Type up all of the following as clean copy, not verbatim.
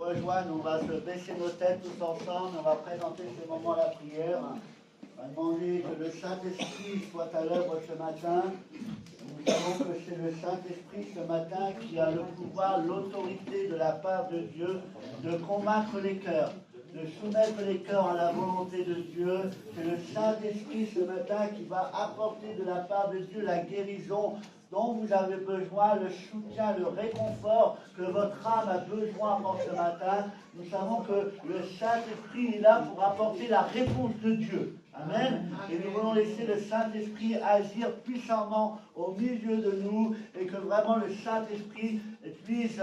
rejoignent, on va se baisser nos têtes tous ensemble, on va présenter ce moment à la prière. On va demander que le Saint-Esprit soit à l'œuvre ce matin. Nous savons que c'est le Saint-Esprit ce matin qui a le pouvoir, l'autorité de la part de Dieu de convaincre les cœurs, de soumettre les cœurs à la volonté de Dieu. C'est le Saint-Esprit ce matin qui va apporter de la part de Dieu la guérison dont vous avez besoin, le soutien, le réconfort que votre âme a besoin pour ce matin. Nous savons que le Saint-Esprit est là pour apporter la réponse de Dieu. Amen. Et nous voulons laisser le Saint-Esprit agir puissamment au milieu de nous et que vraiment le Saint-Esprit puisse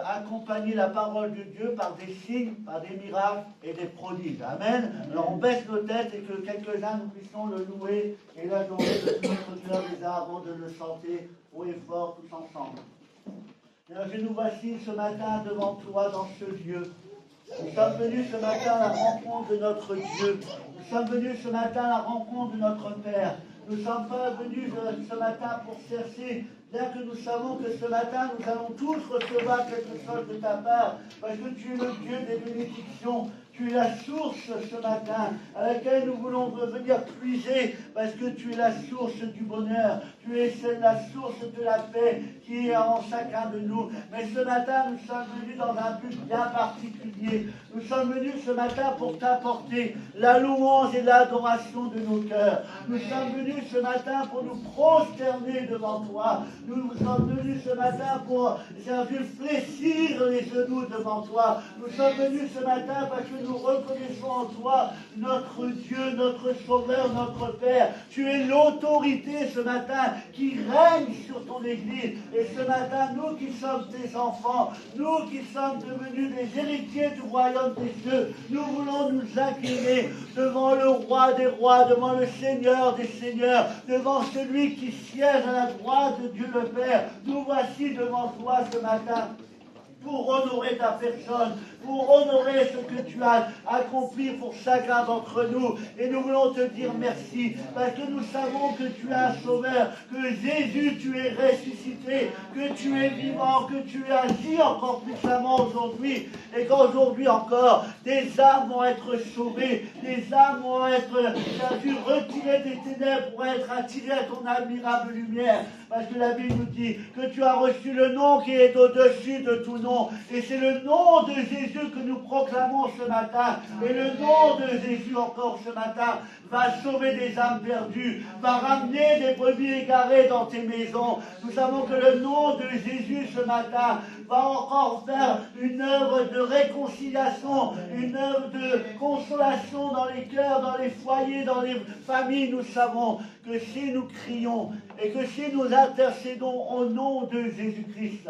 accompagner la parole de Dieu par des signes, par des miracles et des prodiges. Amen. Alors on baisse nos têtes et que quelques-uns nous puissions le louer et l'adorer de tout notre cœur déjà avant de le chanter haut et fort tous ensemble. Alors que nous voici ce matin devant toi dans ce lieu. Nous sommes venus ce matin à la rencontre de notre Dieu. Nous sommes venus ce matin à la rencontre de notre Père. Nous ne sommes pas venus ce matin pour chercher, bien que nous savons que ce matin nous allons tous recevoir quelque chose de ta part, parce que tu es le Dieu des bénédictions. Tu es la source ce matin à laquelle nous voulons venir puiser parce que tu es la source du bonheur. Tu es la source de la paix qui est en chacun de nous. Mais ce matin, nous sommes venus dans un but bien particulier. Nous sommes venus ce matin pour t'apporter la louange et l'adoration de nos cœurs. Nous sommes venus ce matin pour nous prosterner devant toi. Nous sommes venus ce matin pour fléchir les genoux devant toi. Nous sommes venus ce matin parce que nous reconnaissons en toi notre Dieu, notre Sauveur, notre Père. Tu es l'autorité ce matin qui règne sur ton Église. Et ce matin, nous qui sommes tes enfants, nous qui sommes devenus des héritiers du royaume des cieux, nous voulons nous incliner devant le roi des rois, devant le Seigneur des seigneurs, devant celui qui siège à la droite de Dieu le Père. Nous voici devant toi ce matin pour honorer ta personne, pour honorer ce que tu as accompli pour chacun d'entre nous. Et nous voulons te dire merci, parce que nous savons que tu es un sauveur, que Jésus, tu es ressuscité, que tu es vivant, que tu agis encore puissamment aujourd'hui, et qu'aujourd'hui encore, des âmes vont être sauvées, des âmes vont être retirées des ténèbres pour être attirées à ton admirable lumière. Parce que la Bible nous dit que tu as reçu le nom qui est au-dessus de tout nom. Et c'est le nom de Jésus que nous proclamons ce matin. Et le nom de Jésus encore ce matin va sauver des âmes perdues, va ramener des brebis égarées dans tes maisons. Nous savons que le nom de Jésus ce matin va encore faire une œuvre de réconciliation, une œuvre de consolation dans les cœurs, dans les foyers, dans les familles. Nous savons que si nous crions et que si nous intercédons au nom de Jésus-Christ,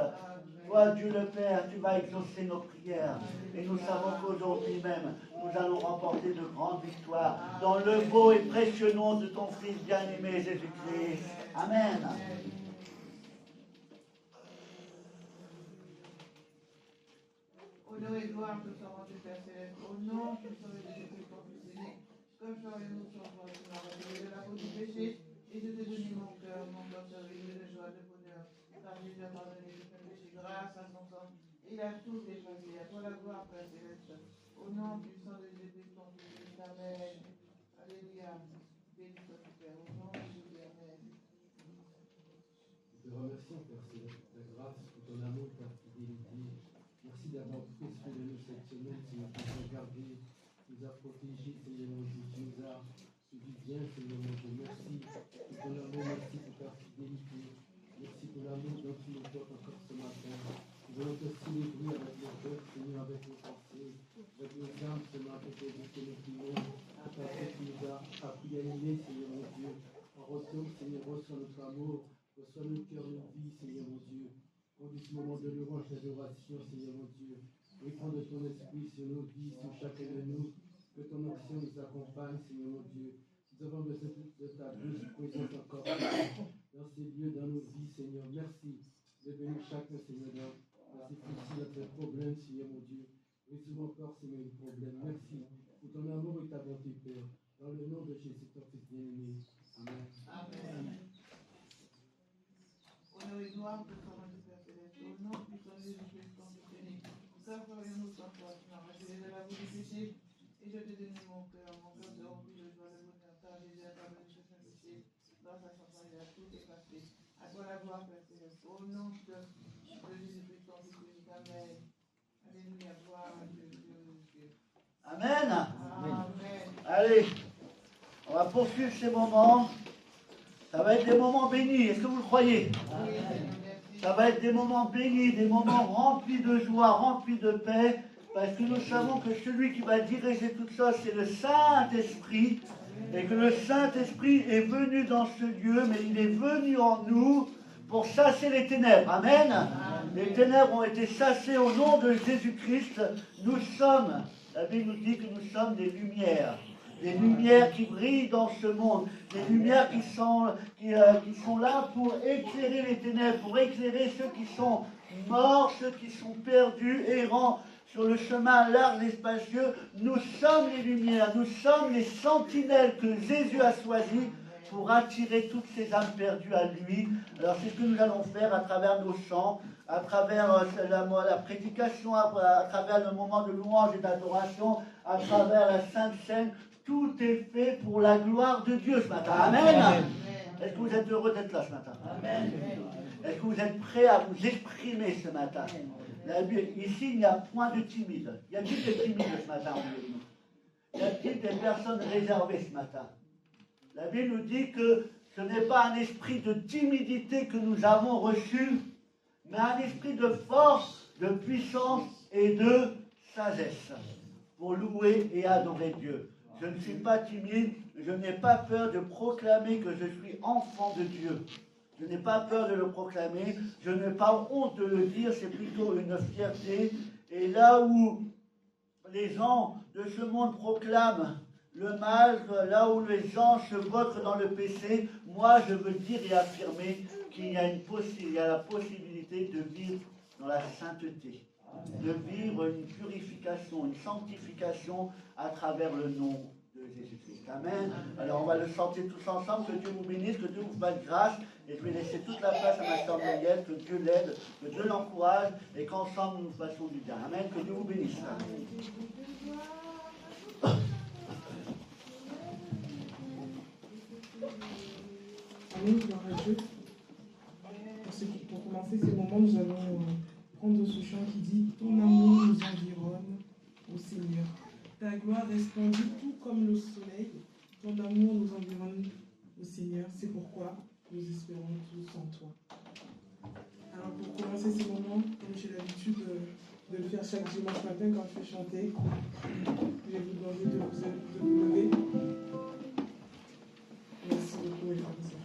toi, Dieu le Père, tu vas exaucer nos prières. Et nous savons qu'aujourd'hui même, nous allons remporter de grandes victoires dans le beau et précieux nom de ton Fils bien-aimé Jésus-Christ. Amen. Honneur et gloire te seront du Père Céleste, au nom du Sauveur de Jésus, ton Fils aîné, comme nous sommes de la faute du péché, et de te donner mon cœur, mon cœur servile de joie, de bonheur, car Jésus a pardonné de ton péché grâce à son sang, il a tout effacé, à toi la gloire, Père Céleste, au nom du sang de Jésus, ton Fils, Amen. Alléluia. Béni soit ton Père, au nom de Jésus, Amen. Nous te remercions, Père Céleste, pour ta grâce, pour ton amour, ta fidélité. Merci d'avoir pris soin de nous cette semaine, Seigneur, pour nous garder, nous a protégés, Seigneur mon Dieu, tu nous as fait du bien, Seigneur mon Dieu. Merci pour ton amour, merci pour ta fidélité. Merci pour l'amour dont tu nous portes encore ce matin. Nous voulons te célébrer avec nos cœurs, Seigneur, avec nos pensées, avec nos âmes, ce matin, pour vous que nous prions. Tout à fait, tu nous as appris à aimer, Seigneur mon Dieu. En retour, Seigneur, reçois notre amour, reçois nos cœurs, nos vies, Seigneur mon Dieu. Pour ce moment de louange, d'adoration, Seigneur mon Dieu. Réponds de ton esprit sur nos vies, sur chacun de nous. Que ton action nous accompagne, Seigneur mon Dieu. Nous avons besoin de ta douce présence encore dans ces lieux, dans nos vies, Seigneur. Merci de venir chacun, Seigneur, dans ces soucis, dans ces problèmes, Seigneur mon Dieu. Résoudons encore, Seigneur, les problèmes. Merci pour ton amour et ta bonté, Père. Dans le nom de Jésus, ton Fils bien-aimé. Amen. Amen. Honneur et gloire te seront du Père Céleste, au nom du Sauveur de Jésus, ton Fils aîné, sans toi, tu m'as racheté de la boue du péché, et je t'ai donné mon cœur se remplit de joie, de bonheur, car Jésus a pardonné tous mes péchés, grâce à son sang, il a tout effacé. À toi la gloire, Père Céleste, au nom de Jésus-Christ, ton Fils unique, Amen. Alléluia, gloire à Dieu, Dieu. Amen. Amen. Allez, on va poursuivre ces moments. Ça va être des moments bénis, est-ce que vous le croyez? Oui, merci. Ça va être des moments bénis, des moments remplis de joie, remplis de paix, parce que nous savons que celui qui va diriger tout ça, c'est le Saint-Esprit, et que le Saint-Esprit est venu dans ce lieu, mais il est venu en nous pour chasser les ténèbres. Amen. Les ténèbres ont été chassées au nom de Jésus-Christ. Nous sommes, la Bible nous dit que nous sommes des lumières qui brillent dans ce monde, des lumières qui sont là pour éclairer les ténèbres, pour éclairer ceux qui sont morts, ceux qui sont perdus, errants sur le chemin large et spacieux. Nous sommes les lumières, nous sommes les sentinelles que Jésus a choisies pour attirer toutes ces âmes perdues à lui. Alors c'est ce que nous allons faire à travers nos chants, à travers la prédication, à travers le moment de louange et d'adoration, à travers la Sainte Seine. Tout est fait pour la gloire de Dieu ce matin. Amen. Amen. Est-ce que vous êtes heureux d'être là ce matin? Amen. Est-ce que vous êtes prêts à vous exprimer ce matin? Ici, il n'y a point de timide. Y a-t-il des timides ce matin au milieu de nous? Y a-t-il des personnes réservées ce matin? La Bible nous dit que ce n'est pas un esprit de timidité que nous avons reçu, mais un esprit de force, de puissance et de sagesse pour louer et adorer Dieu. Je ne suis pas timide, je n'ai pas peur de proclamer que je suis enfant de Dieu. Je n'ai pas peur de le proclamer, je n'ai pas honte de le dire, c'est plutôt une fierté. Et là où les gens de ce monde proclament le mal, là où les gens se vautrent dans le péché, moi je veux dire et affirmer qu'il y a la possibilité de vivre dans la sainteté, de vivre une purification, une sanctification à travers le nom de Jésus-Christ. Amen. Alors on va le chanter tous ensemble, que Dieu vous bénisse, que Dieu vous fasse grâce, et je vais laisser toute la place à ma sœur Muriel, que Dieu l'aide, que Dieu l'encourage, et qu'ensemble nous fassions du bien. Amen. Que Dieu vous bénisse. Amen, gloire à Dieu. Pour commencer ces moments, nous allons prendre ce chant qui dit « Ton amour nous environne, ô Seigneur. Ta gloire resplendit tout comme le soleil. Ton amour nous environne, ô Seigneur. C'est pourquoi nous espérons tous en toi. » Alors pour commencer ces moments, comme j'ai l'habitude de le faire chaque dimanche matin quand je fais chanter, je vais vous demander de vous lever. Merci beaucoup, les frères et sœurs.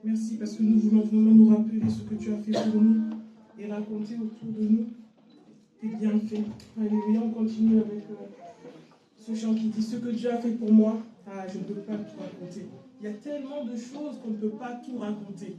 Merci parce que nous voulons vraiment nous rappeler ce que tu as fait pour nous et raconter autour de nous tes bienfaits. Alléluia, on continue avec ce chant qui dit ce que Dieu a fait pour moi. Ah, je ne peux pas tout raconter. Il y a tellement de choses qu'on ne peut pas tout raconter.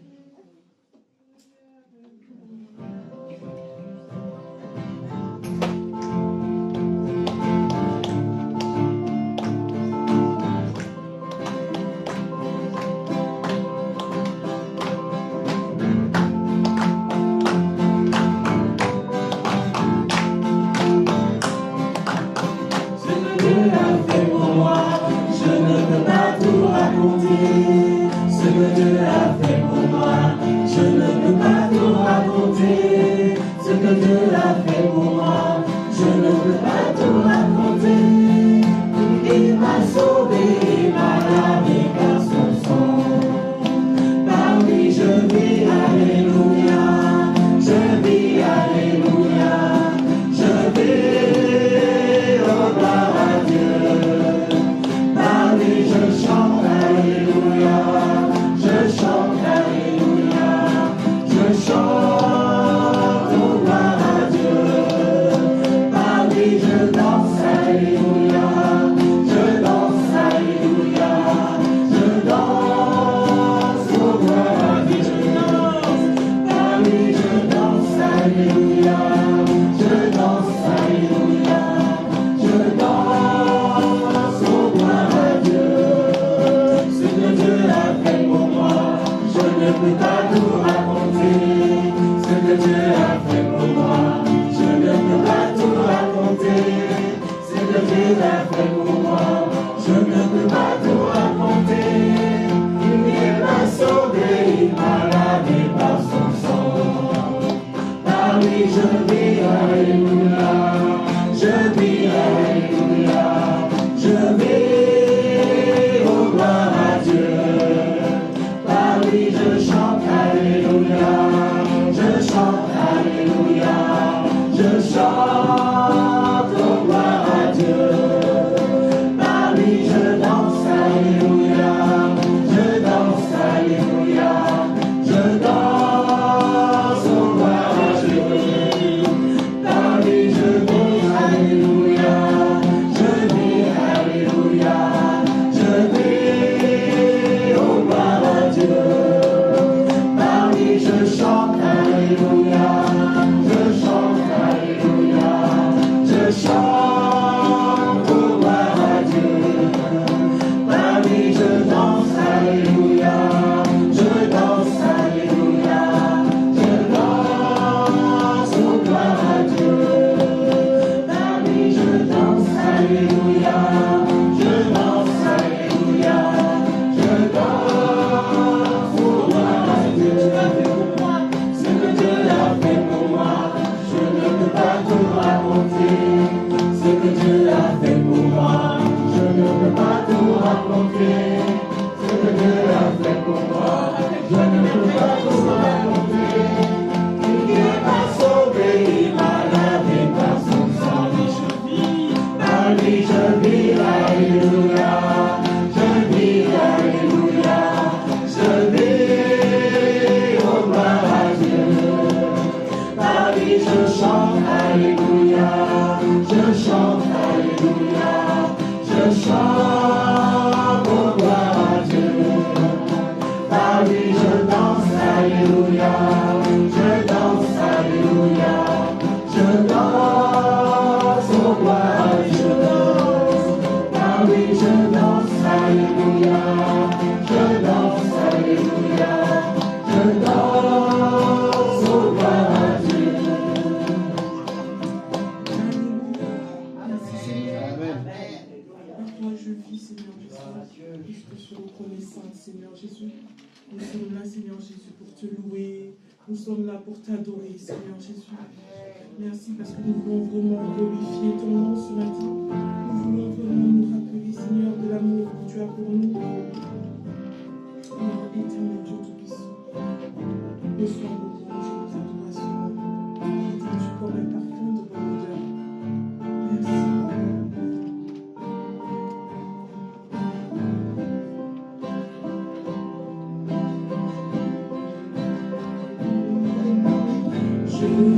Nous sommes là pour t'adorer, Seigneur Jésus. Merci parce que nous voulons vraiment glorifier ton nom ce matin. Nous voulons vraiment nous rappeler, Seigneur, de l'amour que tu as pour nous. Oh, éternel Dieu Tout-Puissant, reçois nos louanges et nos adorations. Étends-tu comme un parfum de bonne odeur. Merci, Père. Je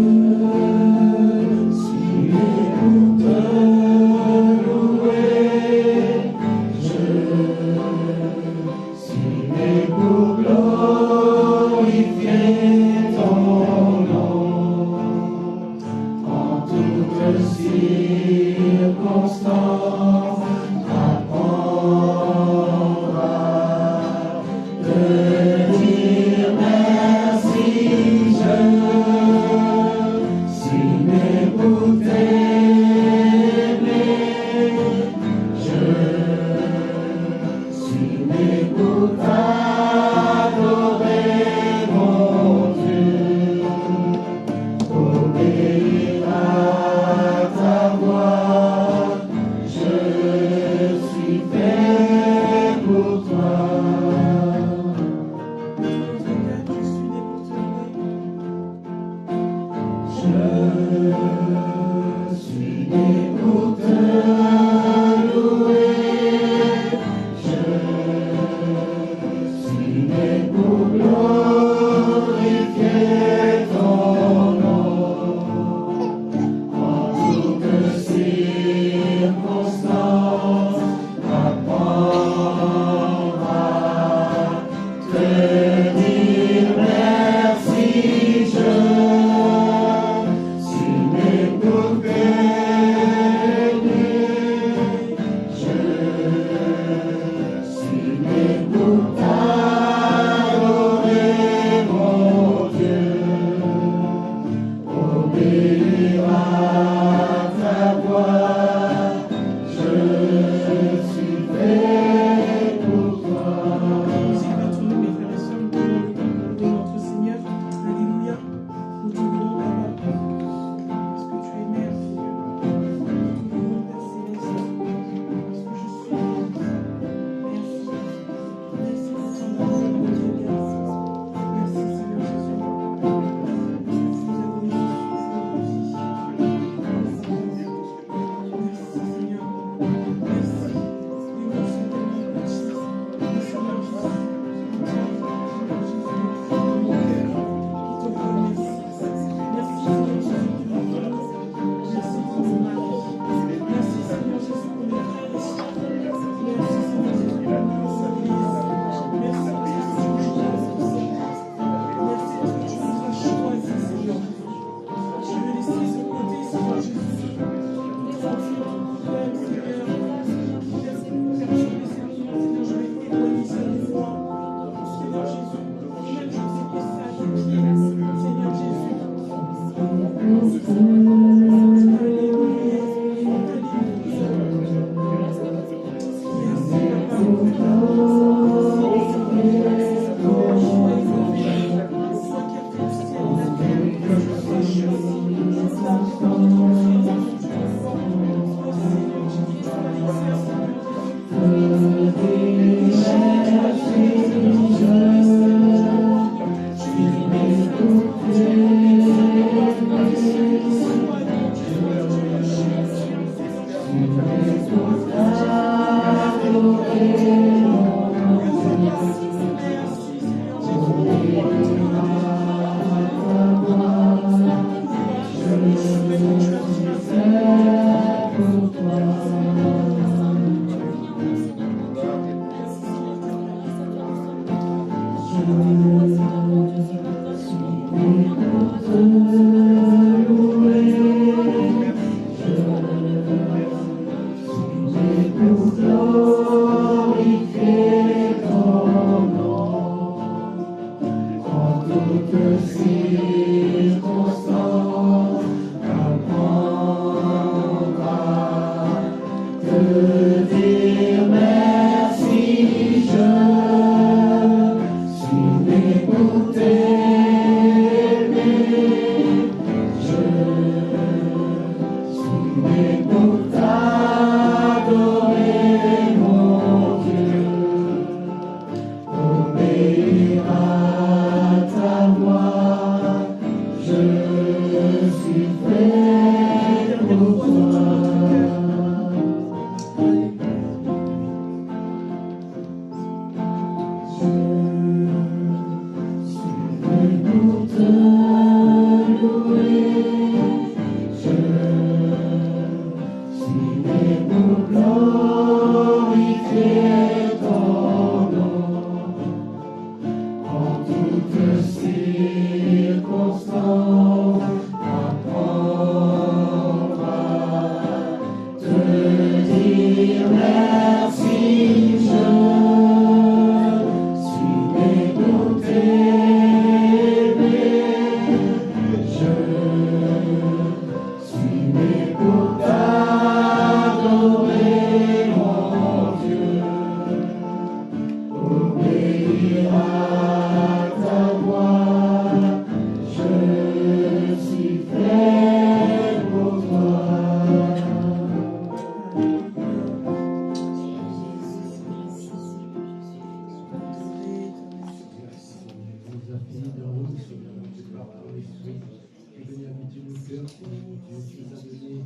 as fini de route, Seigneur, mon Dieu, par ton esprit, et venu habiter nos cœurs, Seigneur, mon Dieu, tu nous as donné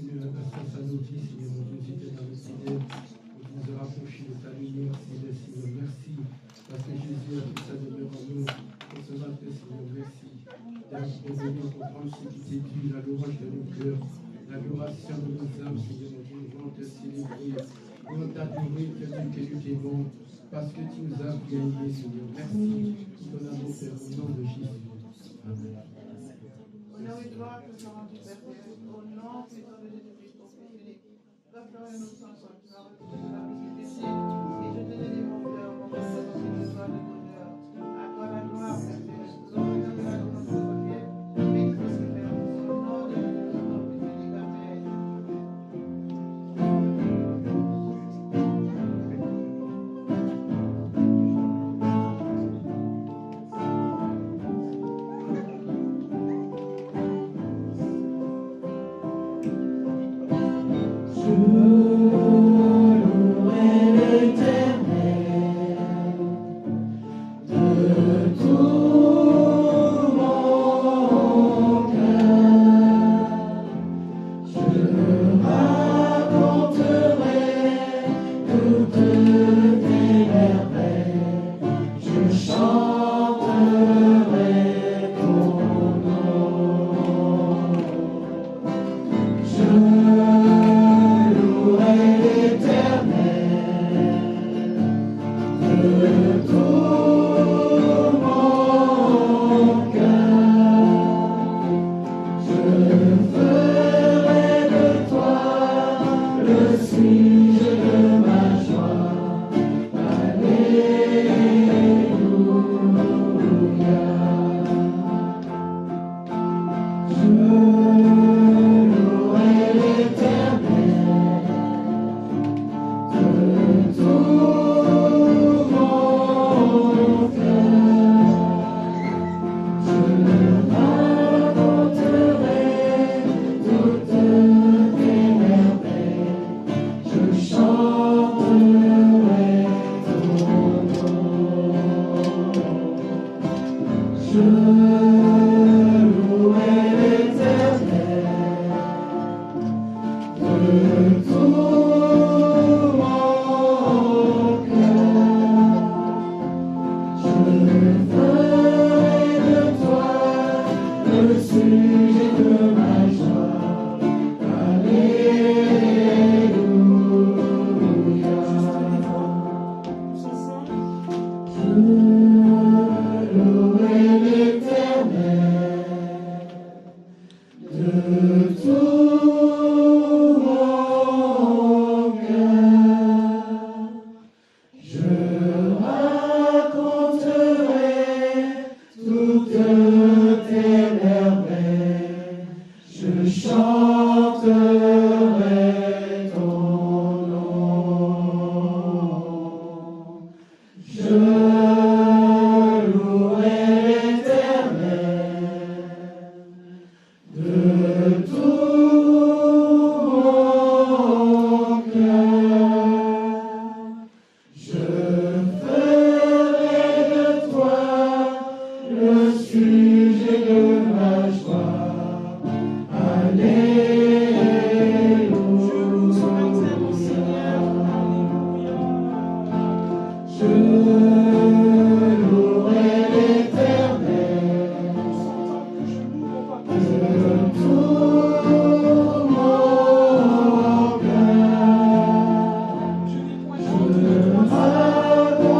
une grâce à nos vies, Seigneur, mon Dieu, tu es dans le ténèbres, et tu nous as rapprochés de ta lumière, Seigneur, merci, parce que Jésus a tout sa demeure en nous, et ce matin, Seigneur, merci, d'être revenu pour prendre ce qui t'est dû, la louange de nos cœurs, l'adoration de nos âmes, Seigneur, mon Dieu, nous voulons te célébrer, nous voulons t'adorer, te dire que tu es bon, parce que tu nous as bien aimés, Seigneur. Merci pour ton amour, Père, au nom de Jésus. Amen. Honneur et gloire te soit rendu, Père céleste, au nom puissant de Jésus-Christ, ton Fils unique. Restaure-nous sans foi, tu vas retrouver la vie péché, et je te dédie mon cœur, mon cœur, de joie, de bonheur. À toi la gloire, Père céleste, l'honneur de la gloire de ton Père, béni soit le Père, au nom de Jésus-Christ, ton Fils unique. Amen.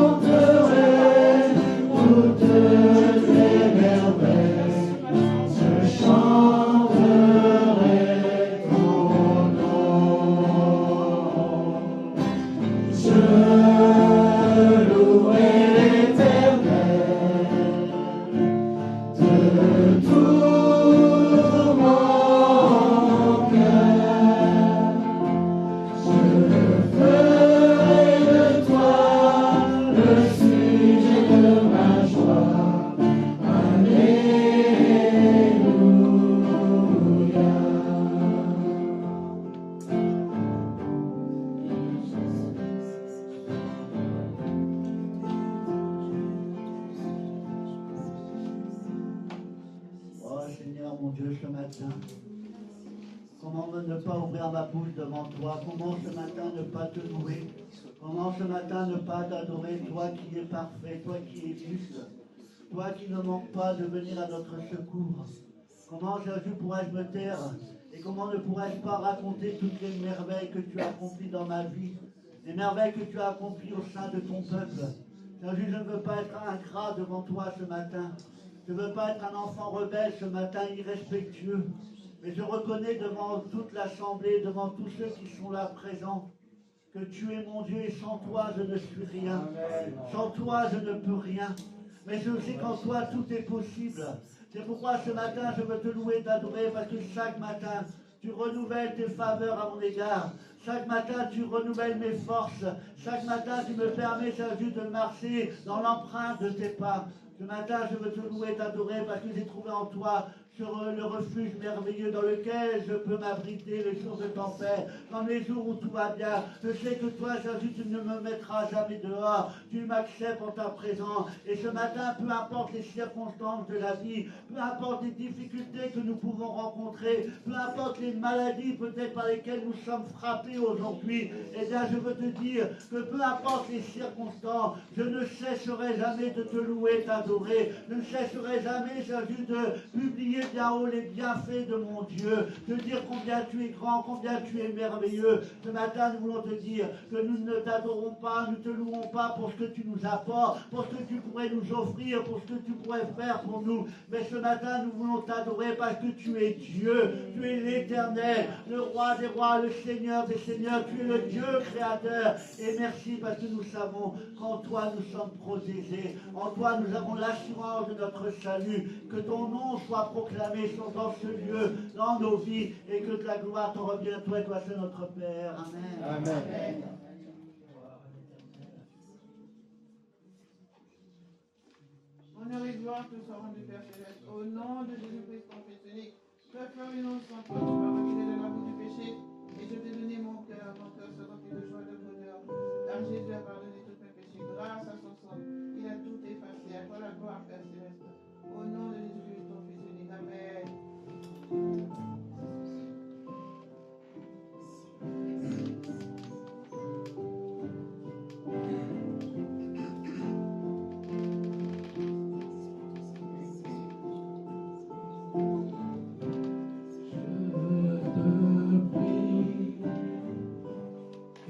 Raconterai toutes tes merveilles. Dieu, ce matin. Comment ne pas ouvrir ma bouche devant toi? Comment ce matin ne pas te louer? Comment ce matin ne pas t'adorer, toi qui es parfait, toi qui es juste, toi qui ne manques pas de venir à notre secours? Comment, Jésus, pourrais-je me taire? Et comment ne pourrais-je pas raconter toutes les merveilles que tu as accomplies dans ma vie, les merveilles que tu as accomplies au sein de ton peuple? Jésus, je ne veux pas être ingrat devant toi ce matin. Je ne veux pas être un enfant rebelle ce matin, irrespectueux. Mais je reconnais devant toute l'assemblée, devant tous ceux qui sont là présents, que tu es mon Dieu et sans toi je ne suis rien. Sans toi je ne peux rien. Mais je sais qu'en toi tout est possible. C'est pourquoi ce matin je veux te louer et t'adorer, parce que chaque matin tu renouvelles tes faveurs à mon égard. Chaque matin tu renouvelles mes forces. Chaque matin tu me permets, Jésus, de marcher dans l'empreinte de tes pas. Ce matin je veux te louer et t'adorer parce que j'ai trouvé en toi le refuge merveilleux dans lequel je peux m'abriter les jours de tempête, dans les jours où tout va bien. Je sais que toi, Jésus, tu ne me mettras jamais dehors. Tu m'acceptes en ta présence. Et ce matin, peu importe les circonstances de la vie, peu importe les difficultés que nous pouvons rencontrer, peu importe les maladies peut-être par lesquelles nous sommes frappés aujourd'hui, eh bien, je veux te dire que peu importe les circonstances, je ne cesserai jamais de te louer, t'adorer. Je ne cesserai jamais, Jésus, de publier bien haut les bienfaits de mon Dieu, de dire combien tu es grand, combien tu es merveilleux. Ce matin, nous voulons te dire que nous ne t'adorons pas, nous ne te louons pas pour ce que tu nous apportes, pour ce que tu pourrais nous offrir, pour ce que tu pourrais faire pour nous. Mais ce matin, nous voulons t'adorer parce que tu es Dieu, tu es l'Éternel, le roi des rois, le Seigneur des seigneurs, tu es le Dieu créateur. Et merci parce que nous savons qu'en toi nous sommes protégés, en toi nous avons l'assurance de notre salut, que ton nom soit proclamé dans ce lieu, dans nos vies, et que la gloire te revienne, toi et toi seul notre Père. Amen. Amen. Honneur et gloire te soit rendu, Père Céleste, au nom de Jésus-Christ, ton Fils unique. Toi, Père innocent, toi, tu m'as retiré de la boue du péché, et je t'ai donné mon cœur se remplit de joie et de bonheur. Car Jésus a pardonné tous mes péchés, grâce à son sang, il a tout effacé. À toi la gloire, Père Céleste, au nom de Jésus-Christ, ton Fils unique. Amen.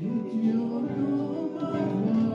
Et tu entends ma voix.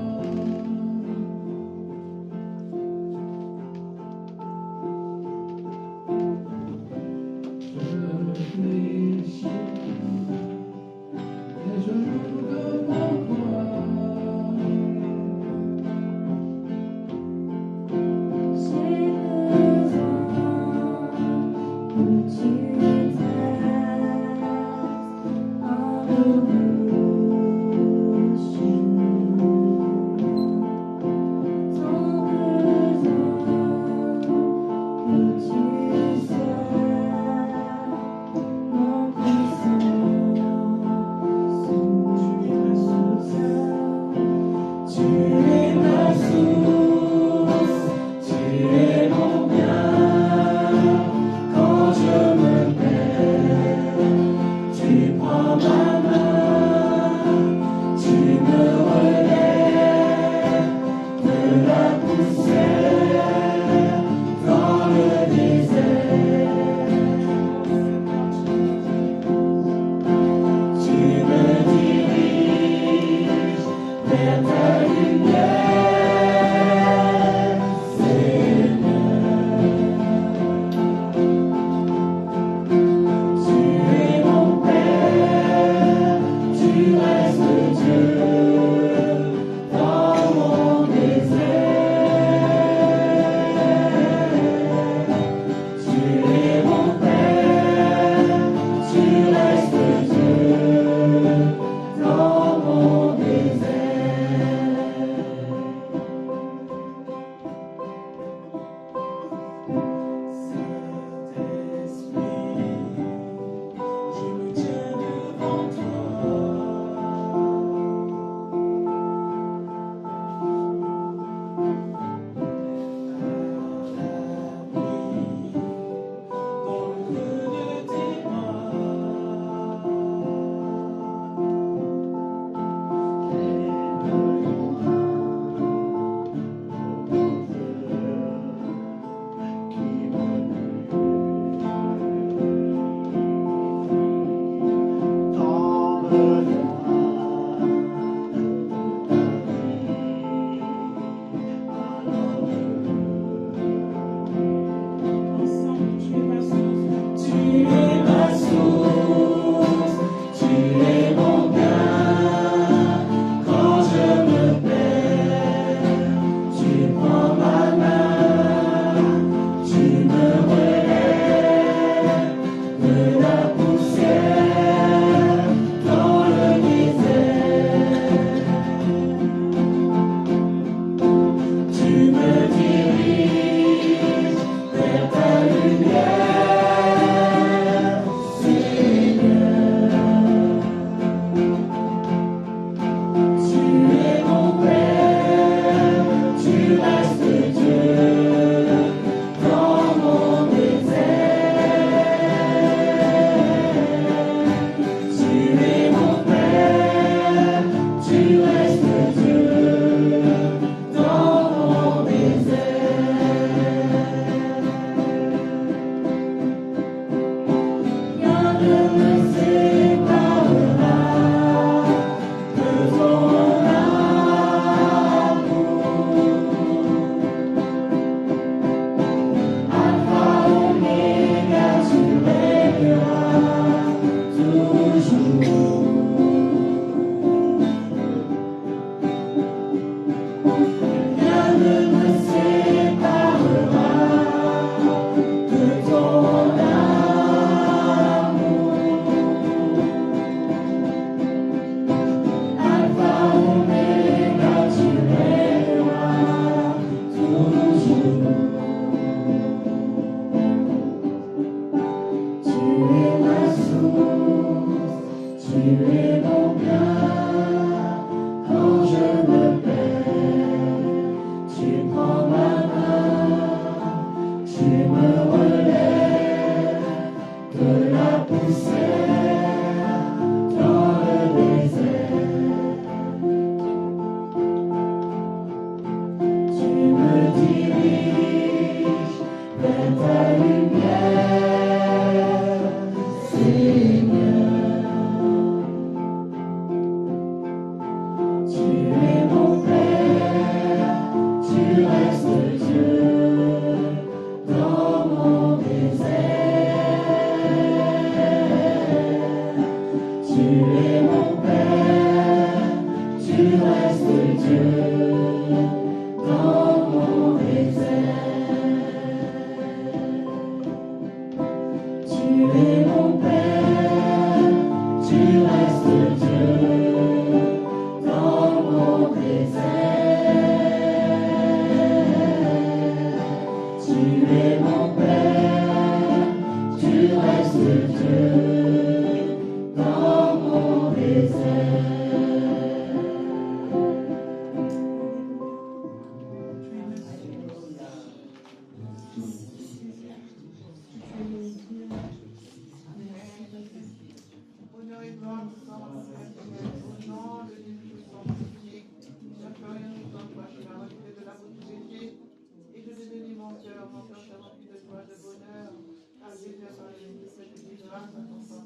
mon cœur soit rempli de joie, de bonheur, car Jésus a parlé de cette grâce à ton sang.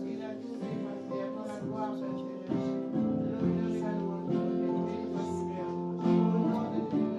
Il a tout effacé, à ton la gloire, Père céleste. L'honneur et la louange, béni sois-tu, Père. Au nom de Jésus,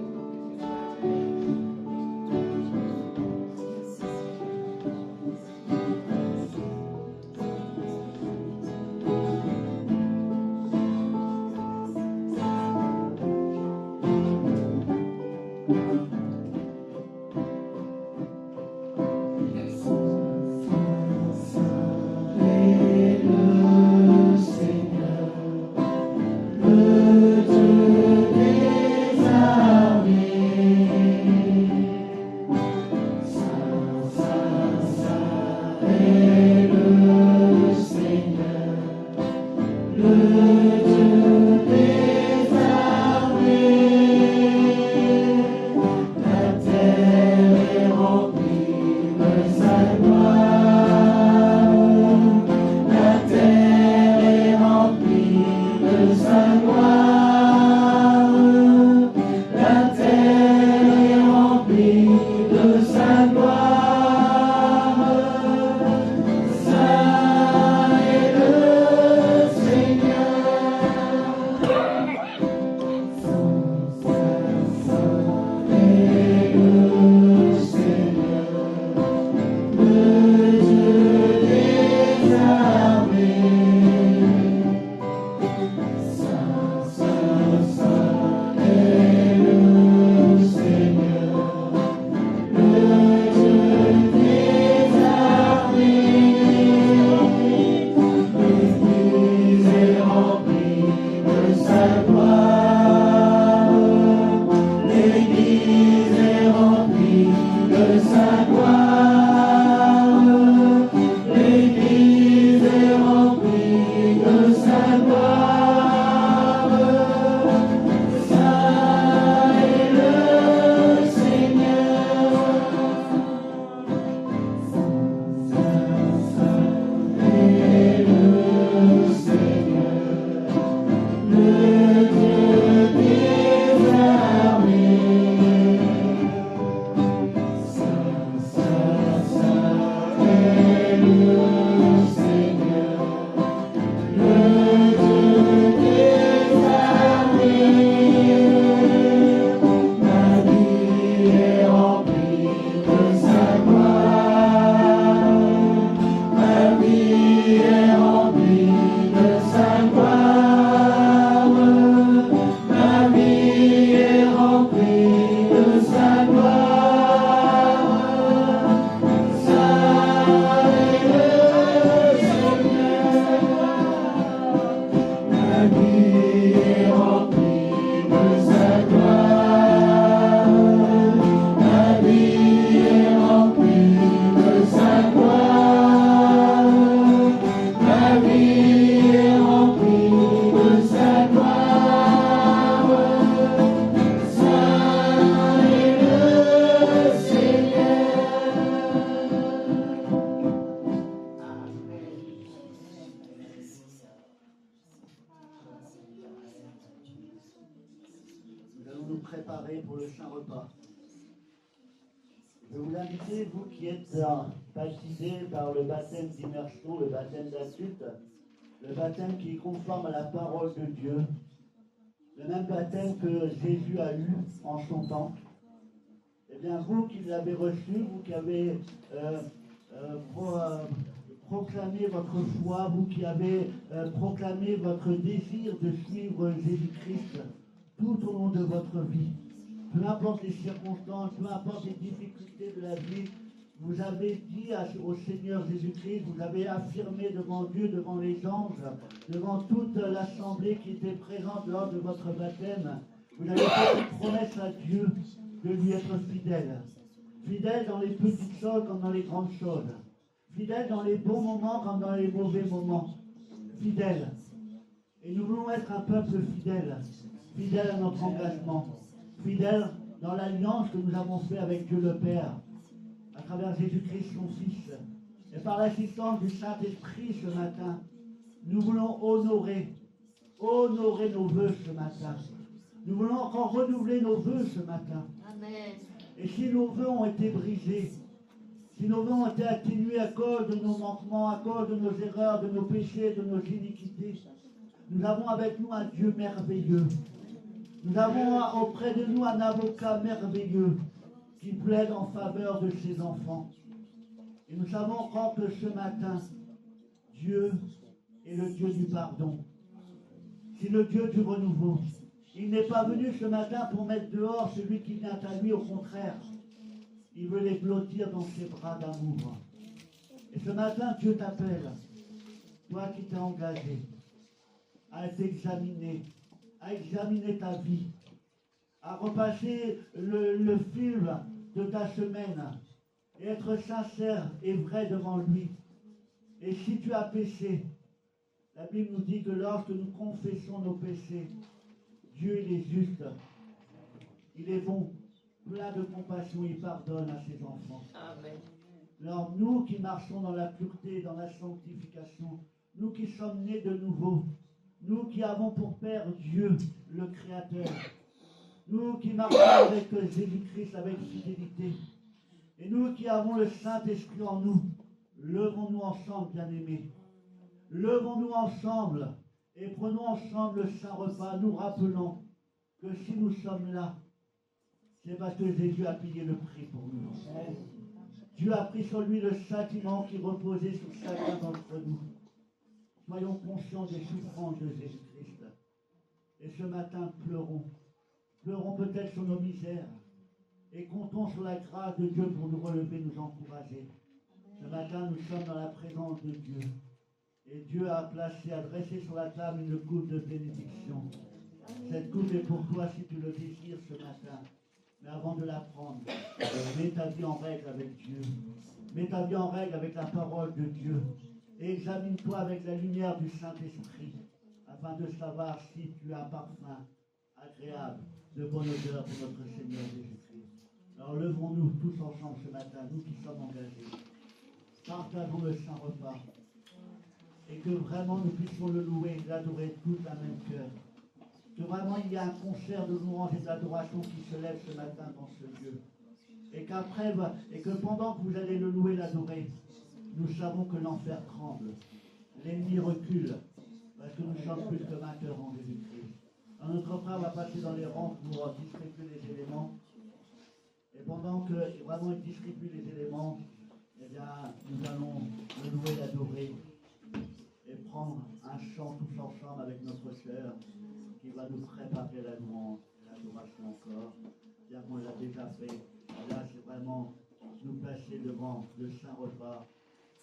préparer pour le Saint Repas. Je vous invite, vous qui êtes baptisés par le baptême d'immersion, le baptême d'adulte, le baptême qui est conforme à la parole de Dieu, le même baptême que Jésus a eu en son temps. Eh bien, vous qui l'avez reçu, vous qui avez proclamé votre foi, vous qui avez proclamé votre désir de suivre Jésus-Christ tout au long de votre vie, peu importe les circonstances, peu importe les difficultés de la vie, vous avez dit au Seigneur Jésus-Christ, vous avez affirmé devant Dieu, devant les anges, devant toute l'assemblée qui était présente lors de votre baptême, vous avez fait une promesse à Dieu de lui être fidèle. Fidèle dans les petites choses comme dans les grandes choses. Fidèle dans les bons moments comme dans les mauvais moments. Fidèle. Et nous voulons être un peuple fidèle. Fidèle à notre engagement. Fidèle dans l'alliance que nous avons fait avec Dieu le Père, à travers Jésus-Christ son Fils. Et par l'assistance du Saint-Esprit ce matin, nous voulons honorer nos vœux ce matin. Nous voulons encore renouveler nos vœux ce matin. Amen. Et si nos vœux ont été brisés, si nos vœux ont été atténués à cause de nos manquements, à cause de nos erreurs, de nos péchés, de nos iniquités, nous avons avec nous un Dieu merveilleux. Nous avons auprès de nous un avocat merveilleux qui plaide en faveur de ses enfants. Et nous savons encore que ce matin, Dieu est le Dieu du pardon. C'est le Dieu du renouveau. Il n'est pas venu ce matin pour mettre dehors celui qui vient à lui, au contraire. Il veut les blottir dans ses bras d'amour. Et ce matin, Dieu t'appelle, toi qui t'es engagé, à t'examiner, à examiner ta vie, à repasser le fil de ta semaine et être sincère et vrai devant lui. Et si tu as péché, la Bible nous dit que lorsque nous confessons nos péchés, Dieu il est juste, il est bon, plein de compassion, il pardonne à ses enfants. Amen. Alors nous qui marchons dans la pureté, dans la sanctification, nous qui sommes nés de nouveau, nous qui avons pour Père Dieu, le Créateur, nous qui marchons avec Jésus-Christ avec fidélité, et nous qui avons le Saint-Esprit en nous, levons-nous ensemble, bien-aimés. Levons-nous ensemble et prenons ensemble le Saint Repas, nous rappelant que si nous sommes là, c'est parce que Jésus a payé le prix pour nous. Dieu a pris sur lui le châtiment qui reposait sur chacun d'entre nous. Soyons conscients des souffrances de Jésus-Christ. Et ce matin, pleurons. Pleurons peut-être sur nos misères. Et comptons sur la grâce de Dieu pour nous relever, nous encourager. Ce matin, nous sommes dans la présence de Dieu. Et Dieu a placé, a dressé sur la table une coupe de bénédiction. Cette coupe est pour toi si tu le désires ce matin. Mais avant de la prendre, mets ta vie en règle avec Dieu. Mets ta vie en règle avec la parole de Dieu. Et examine-toi avec la lumière du Saint-Esprit, afin de savoir si tu as un parfum agréable, de bonne odeur pour notre Seigneur Jésus-Christ. Alors levons-nous tous ensemble ce matin, nous qui sommes engagés. Partageons le Saint Repas. Et que vraiment nous puissions le louer et l'adorer tous d'un même cœur. Que vraiment il y a un concert de louange et d'adoration qui se lève ce matin dans ce lieu. Et qu'après, et que pendant que vous allez le louer, l'adorer, nous savons que l'enfer tremble. L'ennemi recule, parce que nous sommes plus que vainqueurs en Jésus-Christ. Alors notre frère va passer dans les rangs pour distribuer les éléments. Et pendant que vraiment il distribue les éléments, eh bien, nous allons le louer, l'adorer. Et prendre un chant tous ensemble avec notre sœur qui va nous préparer la louange, l'adoration encore, bien qu'on l'a déjà fait. Et là, c'est vraiment nous placer devant le Saint Repas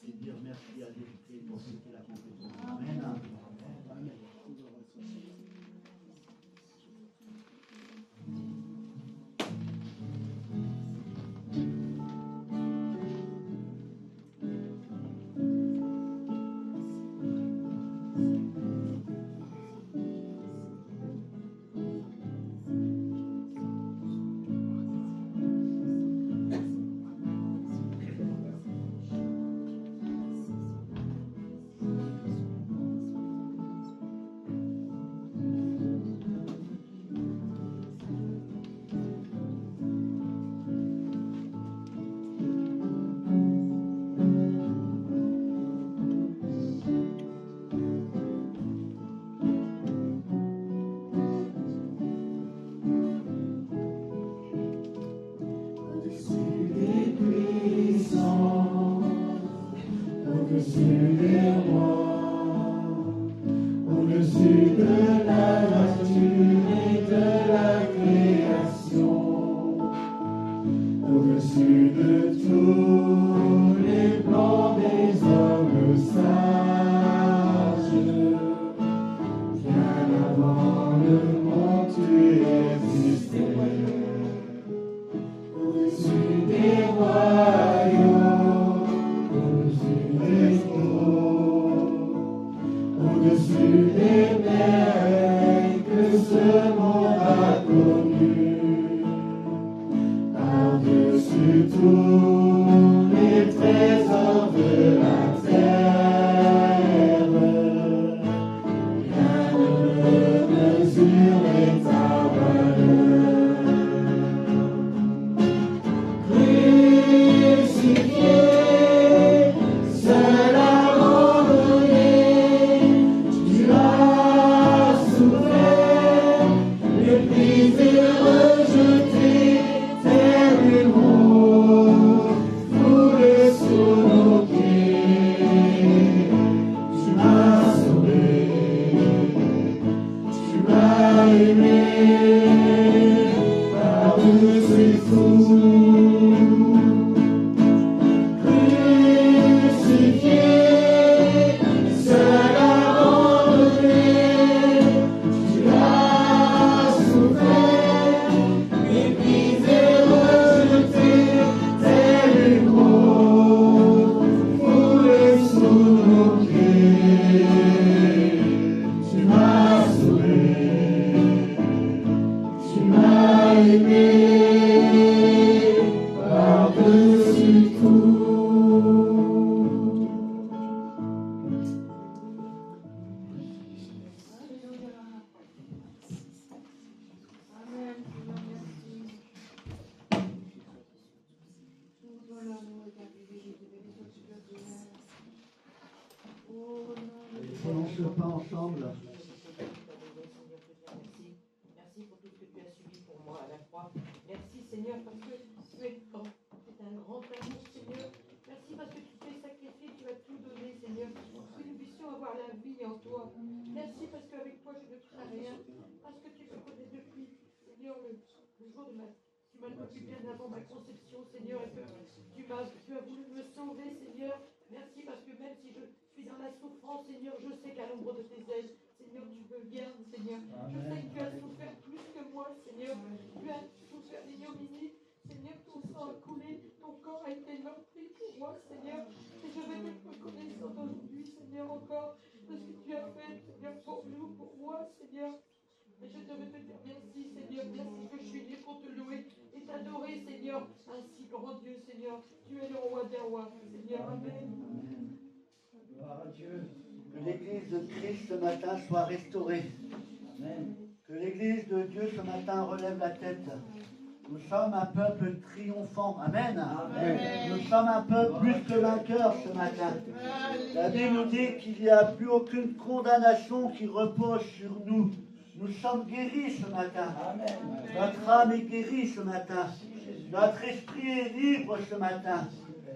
et dire merci à Jésus-Christ pour ce qu'il a accompli pour nous. Amen. Amen. Ton amour et ta fidélité, béni sois-tu Père céleste. Oh non, Prenons ce pain ensemble. Merci pour tout ce que tu as subi pour moi à la croix. Merci Seigneur parce que tu es grand. C'est un grand amour Seigneur. Merci parce que tu t'es sacrifié, tu as tout donné Seigneur. Pour que nous puissions avoir la vie en toi. Merci parce qu'avec toi je ne crains rien. Parce que tu me connais depuis Seigneur le jour de ma... Tu m'as connu bien avant ma conception Seigneur et que tu as voulu me sauver Seigneur. Merci parce que même si je suis dans la souffrance Seigneur, je sais qu'à l'ombre de tes ailes Seigneur, tu me gardes, Seigneur. Je sais que tu as souffert plus que moi, Seigneur. Tu as souffert d'ignominie. Seigneur, ton sang a coulé, ton corps a été meurtri pour moi, Seigneur. Et je veux être reconnaissante aujourd'hui, Seigneur, encore de ce que tu as fait, Seigneur, pour nous, pour moi, Seigneur. Et je te veux te dire merci, Seigneur. Merci que je suis libre pour te louer et t'adorer, Seigneur. Ainsi, grand Dieu, Seigneur. Tu es le roi des rois, Seigneur. Amen. Gloire à Dieu. Que l'Église de Christ ce matin soit restaurée. Que l'Église de Dieu ce matin relève la tête. Nous sommes un peuple triomphant. Amen. Amen. Nous sommes un peuple plus que vainqueur ce matin. La Bible nous dit qu'il n'y a plus aucune condamnation qui repose sur nous. Nous sommes guéris ce matin. Notre âme est guérie ce matin. Notre esprit est libre ce matin.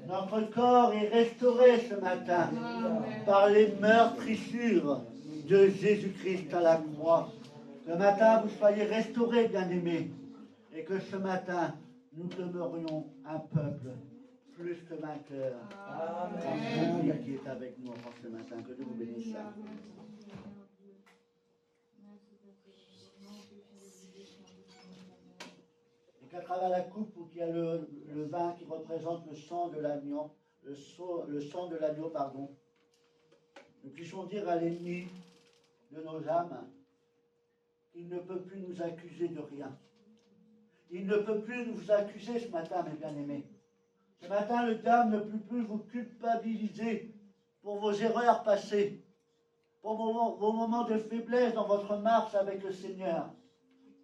Notre corps est restauré ce matin par les meurtrissures de Jésus-Christ à la croix. Ce matin, vous soyez restaurés, bien-aimés, et que ce matin, nous demeurions un peuple plus que vainqueur. Amen. Dieu qui est avec nous encore ce matin, que Dieu vous bénisse. Et qu'à travers la coupe où il y a le vin qui représente le sang de l'agneau, le sang de l'agneau, pardon, nous puissions dire à l'ennemi de nos âmes qu'il ne peut plus nous accuser de rien. Il ne peut plus nous accuser ce matin, mes bien-aimés. Ce matin, le diable ne peut plus vous culpabiliser pour vos erreurs passées, pour vos moments de faiblesse dans votre marche avec le Seigneur.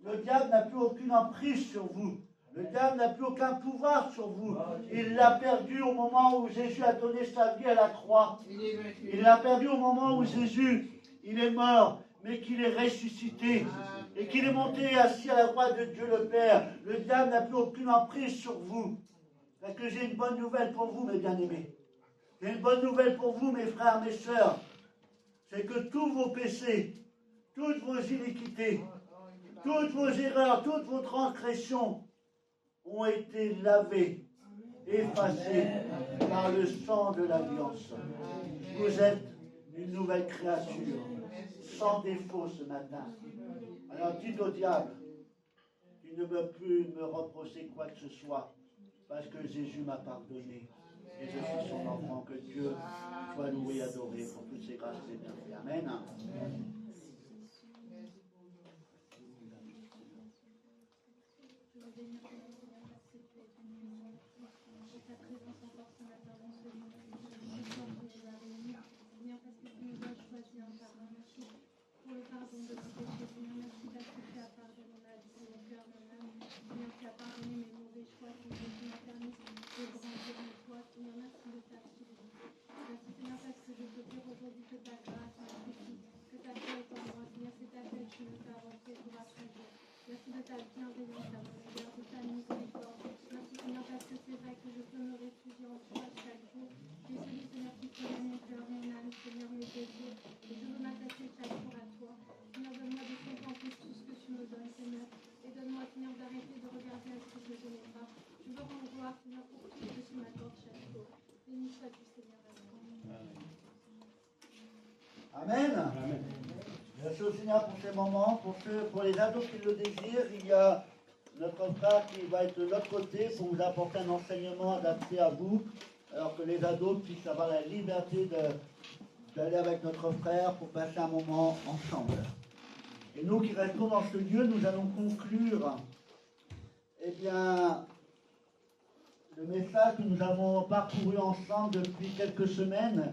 Le diable n'a plus aucune emprise sur vous. Le diable n'a plus aucun pouvoir sur vous. Il l'a perdu au moment où Jésus a donné sa vie à la croix. Il l'a perdu au moment où Jésus, il est mort, mais qu'il est ressuscité. Et qu'il est monté assis à la droite de Dieu le Père. Le diable n'a plus aucune emprise sur vous. Parce que j'ai une bonne nouvelle pour vous, mes bien-aimés. J'ai une bonne nouvelle pour vous, mes frères, mes sœurs. C'est que tous vos péchés, toutes vos iniquités, toutes vos erreurs, toutes vos transgressions ont été lavées, effacées par le sang de l'Alliance. Vous êtes une nouvelle créature, sans défaut ce matin. Alors dites au diable, il ne peut plus me reprocher quoi que ce soit, parce que Jésus m'a pardonné. Et je suis son enfant, que Dieu soit loué et adoré pour toutes ses grâces et bienfaits. Amen. Merci de ta bienveillance à mon égard, de ta miséricorde. Merci Seigneur parce que c'est vrai que je peux me réfugier en toi chaque jour. Tu es celui Seigneur qui connaît mon cœur, mon âme, Seigneur, mes désirs. Et je veux m'attacher chaque jour à toi. Seigneur, donne-moi de contempler tout ce que tu me donnes, Seigneur. Et donne-moi, Seigneur, d'arrêter de regarder à ce que je ne connais pas. Je veux rendre gloire, Seigneur, pour tout ce que tu m'accordes chaque jour. Béni sois-tu, Seigneur. Amen. Amen. Merci au Seigneur pour ces moments. Pour les ados qui le désirent, il y a notre frère qui va être de l'autre côté pour vous apporter un enseignement adapté à vous, alors que les ados puissent avoir la liberté d'aller avec notre frère pour passer un moment ensemble. Et nous qui restons dans ce lieu, nous allons conclure eh bien, le message que nous avons parcouru ensemble depuis quelques semaines.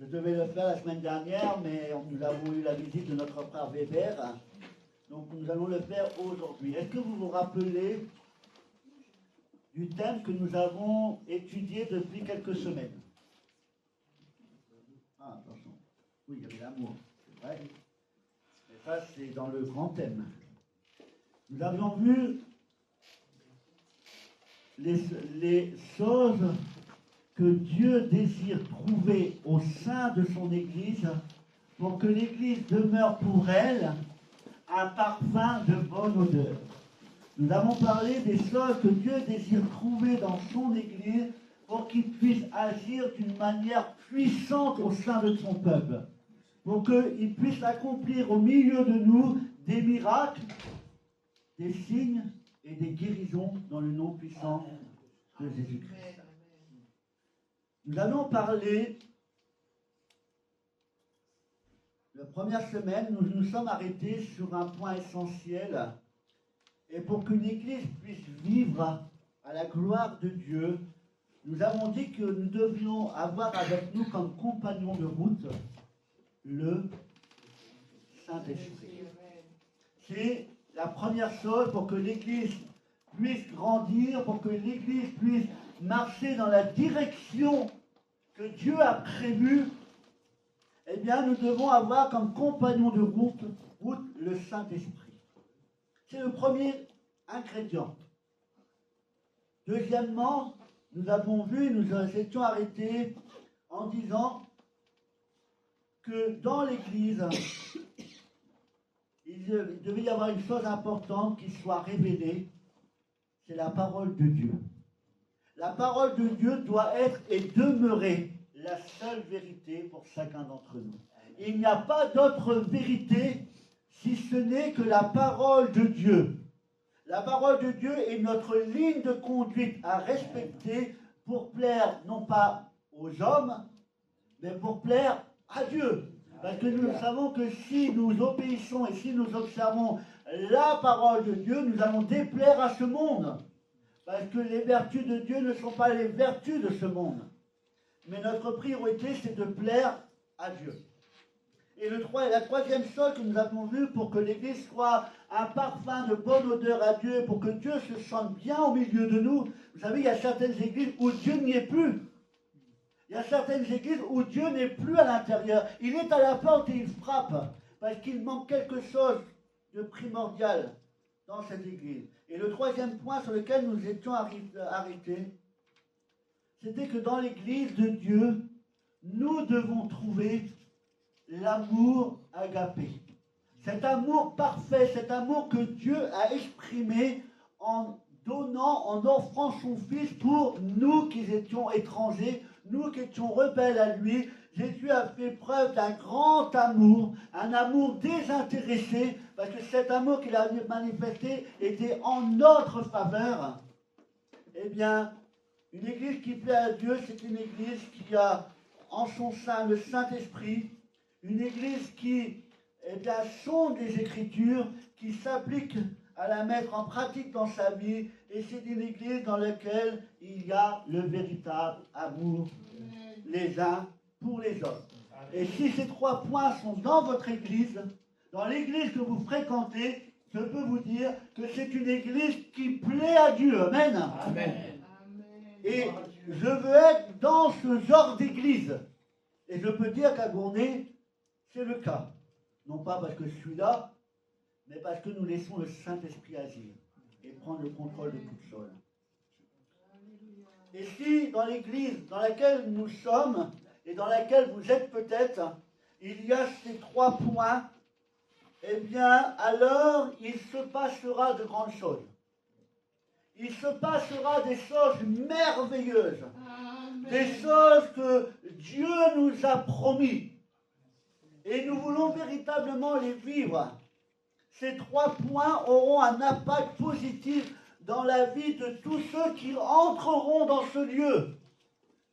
Je devais le faire la semaine dernière, mais nous avons eu la visite de notre frère Weber. Donc nous allons le faire aujourd'hui. Est-ce que vous vous rappelez du thème que nous avons étudié depuis quelques semaines. Ah, attention. Oui, il y avait l'amour, c'est vrai. Mais ça, c'est dans le grand thème. Nous avions vu les choses que Dieu désire trouver au sein de son Église pour que l'Église demeure pour elle un parfum de bonne odeur. Nous avons parlé des choses que Dieu désire trouver dans son Église pour qu'il puisse agir d'une manière puissante au sein de son peuple, pour qu'il puisse accomplir au milieu de nous des miracles, des signes et des guérisons dans le nom puissant de Jésus-Christ. Nous allons parler, la première semaine, nous nous sommes arrêtés sur un point essentiel. Et pour qu'une église puisse vivre à la gloire de Dieu, nous avons dit que nous devions avoir avec nous comme compagnon de route le Saint-Esprit. C'est la première chose pour que l'église puisse grandir, pour que l'église puisse marcher dans la direction que Dieu a prévue. Eh bien, nous devons avoir comme compagnon de route le Saint-Esprit. C'est le premier ingrédient. Deuxièmement, nous avons vu, nous étions arrêtés en disant que dans l'Église, il devait y avoir une chose importante qui soit révélée, c'est la parole de Dieu. La parole de Dieu doit être et demeurer la seule vérité pour chacun d'entre nous. Il n'y a pas d'autre vérité si ce n'est que la parole de Dieu. La parole de Dieu est notre ligne de conduite à respecter pour plaire non pas aux hommes, mais pour plaire à Dieu. Parce que nous savons que si nous obéissons et si nous observons la parole de Dieu, nous allons déplaire à ce monde. Parce que les vertus de Dieu ne sont pas les vertus de ce monde. Mais notre priorité, c'est de plaire à Dieu. Et la troisième chose que nous avons vue pour que l'Église soit un parfum de bonne odeur à Dieu, pour que Dieu se sente bien au milieu de nous. Vous savez, il y a certaines églises où Dieu n'y est plus. Il y a certaines églises où Dieu n'est plus à l'intérieur. Il est à la porte et il frappe, parce qu'il manque quelque chose de primordial dans cette église. Et le troisième point sur lequel nous étions arrêtés, c'était que dans l'église de Dieu, nous devons trouver l'amour agapé. Cet amour parfait, cet amour que Dieu a exprimé en donnant, en offrant son Fils pour nous qui étions étrangers, nous qui étions rebelles à lui. Jésus a fait preuve d'un grand amour, un amour désintéressé, parce que cet amour qu'il a manifesté était en notre faveur. Eh bien, une église qui plaît à Dieu, c'est une église qui a en son sein le Saint-Esprit, une église qui sonde les Écritures, qui s'applique à la mettre en pratique dans sa vie, et c'est une église dans laquelle il y a le véritable amour les uns pour les autres. Et si ces trois points sont dans votre église, dans l'église que vous fréquentez, je peux vous dire que c'est une église qui plaît à Dieu. Amen. Amen. Et je veux être dans ce genre d'église. Et je peux dire qu'à Gournay, c'est le cas. Non pas parce que je suis là, mais parce que nous laissons le Saint-Esprit agir et prendre le contrôle de toutes choses. Et si dans l'église dans laquelle nous sommes et dans laquelle vous êtes peut-être, il y a ces trois points, eh bien alors il se passera de grandes choses. Il se passera des choses merveilleuses, des choses que Dieu nous a promis. Et nous voulons véritablement les vivre. Ces trois points auront un impact positif dans la vie de tous ceux qui entreront dans ce lieu.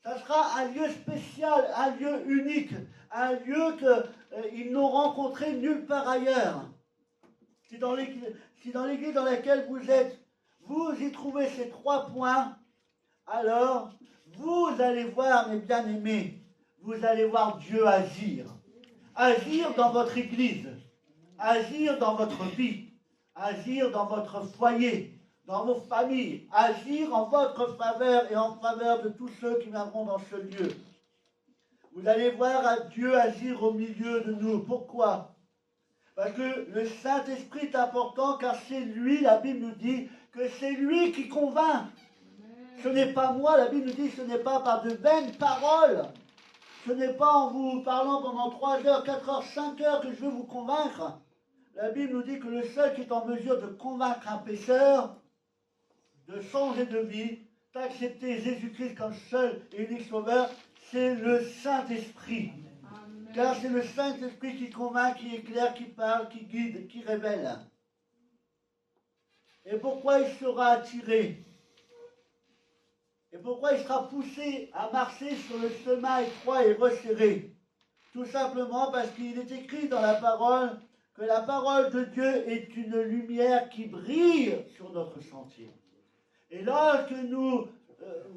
Ça sera un lieu spécial, un lieu unique, un lieu qu'ils n'ont rencontré nulle part ailleurs. Si dans l'église dans laquelle vous êtes, vous y trouvez ces trois points, alors vous allez voir, mes bien-aimés, vous allez voir Dieu agir. Agir dans votre église, agir dans votre vie, agir dans votre foyer, dans vos familles, agir en votre faveur et en faveur de tous ceux qui viendront dans ce lieu. Vous allez voir Dieu agir au milieu de nous. Pourquoi? Parce que le Saint-Esprit est important, car c'est lui, la Bible nous dit, que c'est lui qui convainc. Ce n'est pas moi, la Bible nous dit, ce n'est pas par de vaines paroles. Ce n'est pas en vous parlant pendant 3 heures, 4 heures, 5 heures que je veux vous convaincre. La Bible nous dit que le seul qui est en mesure de convaincre un pécheur, de changer de vie, d'accepter Jésus-Christ comme seul et unique sauveur, c'est le Saint-Esprit. Car c'est le Saint-Esprit qui convainc, qui éclaire, qui parle, qui guide, qui révèle. Et pourquoi il sera attiré? Et pourquoi il sera poussé à marcher sur le chemin étroit et resserré? Tout simplement parce qu'il est écrit dans la parole que la parole de Dieu est une lumière qui brille sur notre sentier. Et lorsque nous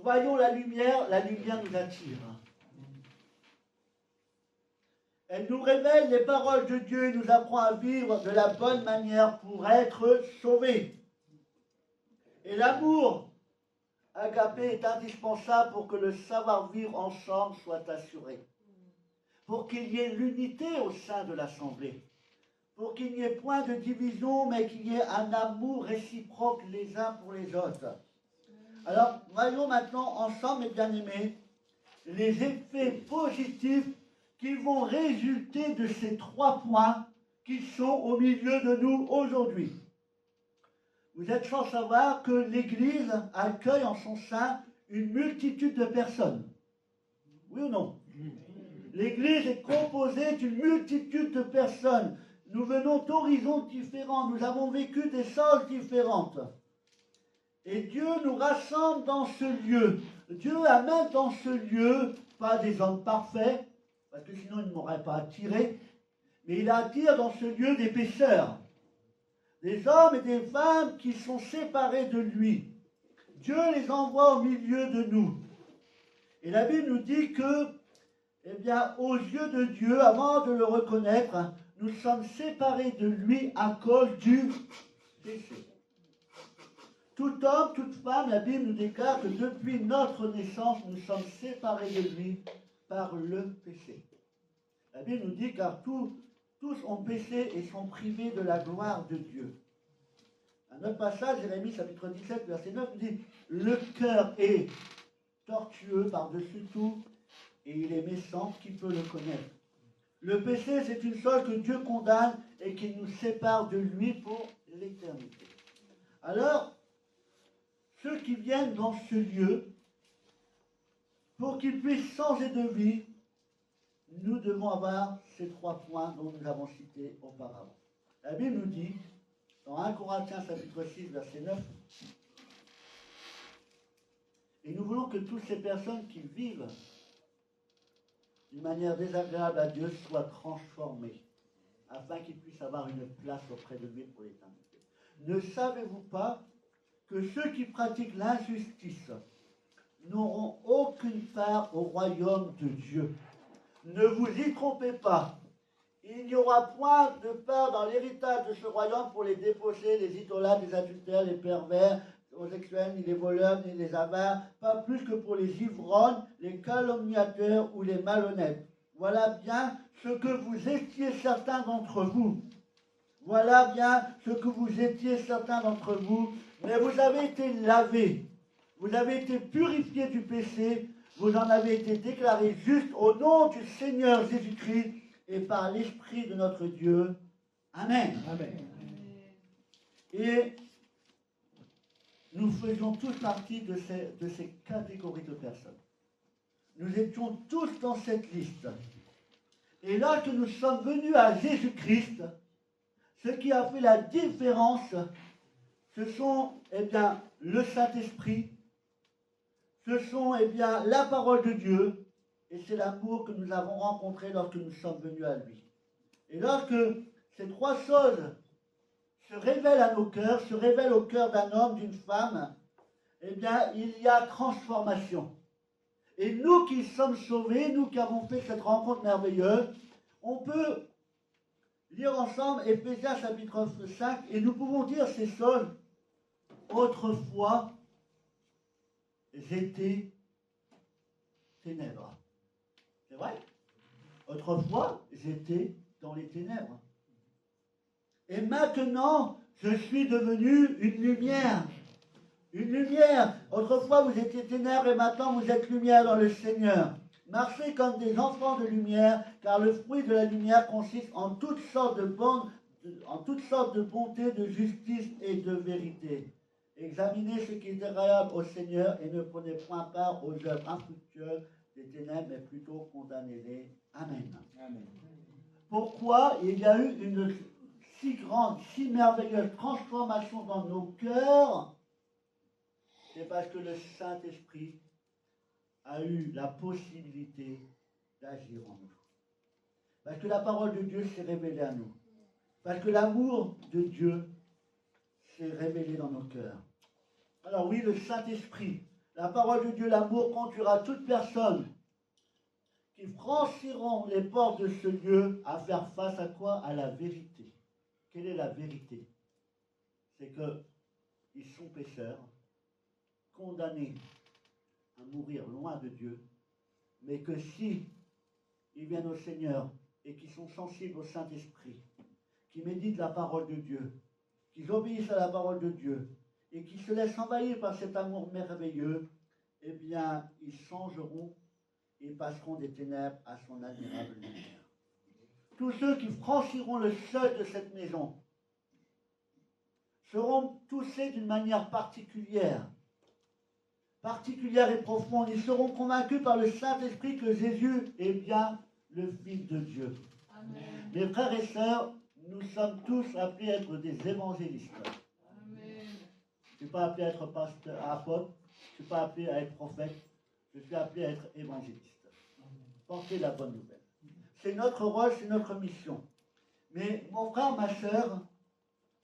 voyons la lumière nous attire. Elle nous révèle les paroles de Dieu et nous apprend à vivre de la bonne manière pour être sauvés. Et l'amour agapé est indispensable pour que le savoir-vivre ensemble soit assuré. Pour qu'il y ait l'unité au sein de l'assemblée. Pour qu'il n'y ait point de division, mais qu'il y ait un amour réciproque les uns pour les autres. Alors, voyons maintenant ensemble, mes bien-aimés, les effets positifs qui vont résulter de ces 3 points qui sont au milieu de nous aujourd'hui. Vous êtes sans savoir que l'Église accueille en son sein une multitude de personnes. Oui ou non? L'Église est composée d'une multitude de personnes. Nous venons d'horizons différents, nous avons vécu des choses différentes. Et Dieu nous rassemble dans ce lieu. Dieu amène dans ce lieu, pas des hommes parfaits, parce que sinon il ne m'aurait pas attiré, mais il attire dans ce lieu des pécheurs. Des hommes et des femmes qui sont séparés de lui. Dieu les envoie au milieu de nous. Et la Bible nous dit que, eh bien, aux yeux de Dieu, avant de le reconnaître, nous sommes séparés de lui à cause du péché. Tout homme, toute femme, la Bible nous déclare que depuis notre naissance, nous sommes séparés de lui par le péché. La Bible nous dit car tous ont péché et sont privés de la gloire de Dieu. Un autre passage, Jérémie chapitre 17, verset 9, nous dit « Le cœur est tortueux par-dessus tout, et il est méchant, qui peut le connaître ?» Le péché, c'est une chose que Dieu condamne et qui nous sépare de lui pour l'éternité. Alors, ceux qui viennent dans ce lieu, pour qu'ils puissent changer de vie, nous devons avoir ces 3 points dont nous avons cités auparavant. La Bible nous dit, dans 1 Corinthiens chapitre 6, verset 9, et nous voulons que toutes ces personnes qui vivent d'une manière désagréable à Dieu soient transformées, afin qu'ils puissent avoir une place auprès de lui pour l'éternité. Ne savez-vous pas que ceux qui pratiquent l'injustice n'auront aucune part au royaume de Dieu? Ne vous y trompez pas. Il n'y aura point de part dans l'héritage de ce royaume pour les dépossédés, les idolâtres, les adultères, les pervers, les homosexuels, ni les voleurs, ni les avares, pas plus que pour les ivrognes, les calomniateurs ou les malhonnêtes. Voilà bien ce que vous étiez certains d'entre vous. Voilà bien ce que vous étiez certains d'entre vous. Mais vous avez été lavés, vous avez été purifiés du péché, vous en avez été déclarés justes au nom du Seigneur Jésus-Christ et par l'Esprit de notre Dieu. Amen. Amen. Et nous faisions tous partie de ces catégories de personnes. Nous étions tous dans cette liste. Et là que nous sommes venus à Jésus-Christ, ce qui a fait la différence, ce sont, eh bien, le Saint-Esprit, ce sont, eh bien, la parole de Dieu, et c'est l'amour que nous avons rencontré lorsque nous sommes venus à lui. Et lorsque ces 3 choses se révèlent à nos cœurs, se révèlent au cœur d'un homme, d'une femme, eh bien, il y a transformation. Et nous qui sommes sauvés, nous qui avons fait cette rencontre merveilleuse, on peut lire ensemble Éphésiens chapitre 5, et nous pouvons dire ces choses autrefois, j'étais ténèbres. C'est vrai? Autrefois, j'étais dans les ténèbres. Et maintenant, je suis devenu une lumière. Une lumière. Autrefois, vous étiez ténèbres et maintenant, vous êtes lumière dans le Seigneur. Marchez comme des enfants de lumière, car le fruit de la lumière consiste en toutes sortes de bonté, de justice et de vérité. Examinez ce qui est agréable au Seigneur et ne prenez point part aux œuvres infructueuses des ténèbres, mais plutôt condamnez-les. Amen. Amen. Pourquoi il y a eu une si grande, si merveilleuse transformation dans nos cœurs? C'est parce que le Saint-Esprit a eu la possibilité d'agir en nous. Parce que la parole de Dieu s'est révélée à nous. Parce que l'amour de Dieu s'est révélé dans nos cœurs. Alors oui, le Saint-Esprit, la parole de Dieu, l'amour conduira toute personne qui franchiront les portes de ce lieu à faire face à quoi? À la vérité. Quelle est la vérité? C'est qu'ils sont pécheurs, condamnés à mourir loin de Dieu, mais que si ils viennent au Seigneur et qu'ils sont sensibles au Saint-Esprit, qui méditent la parole de Dieu, qu'ils obéissent à la parole de Dieu, et qui se laissent envahir par cet amour merveilleux, eh bien, ils changeront et passeront des ténèbres à son admirable lumière. Tous ceux qui franchiront le seuil de cette maison seront touchés d'une manière particulière et profonde. Ils seront convaincus par le Saint-Esprit que Jésus est bien le Fils de Dieu. Amen. Mes frères et sœurs, nous sommes tous appelés à être des évangélistes. Amen. Je ne suis pas appelé à être pasteur, apôtre, je ne suis pas appelé à être prophète, je suis appelé à être évangéliste. Porter la bonne nouvelle. C'est notre rôle, c'est notre mission. Mais mon frère, ma sœur,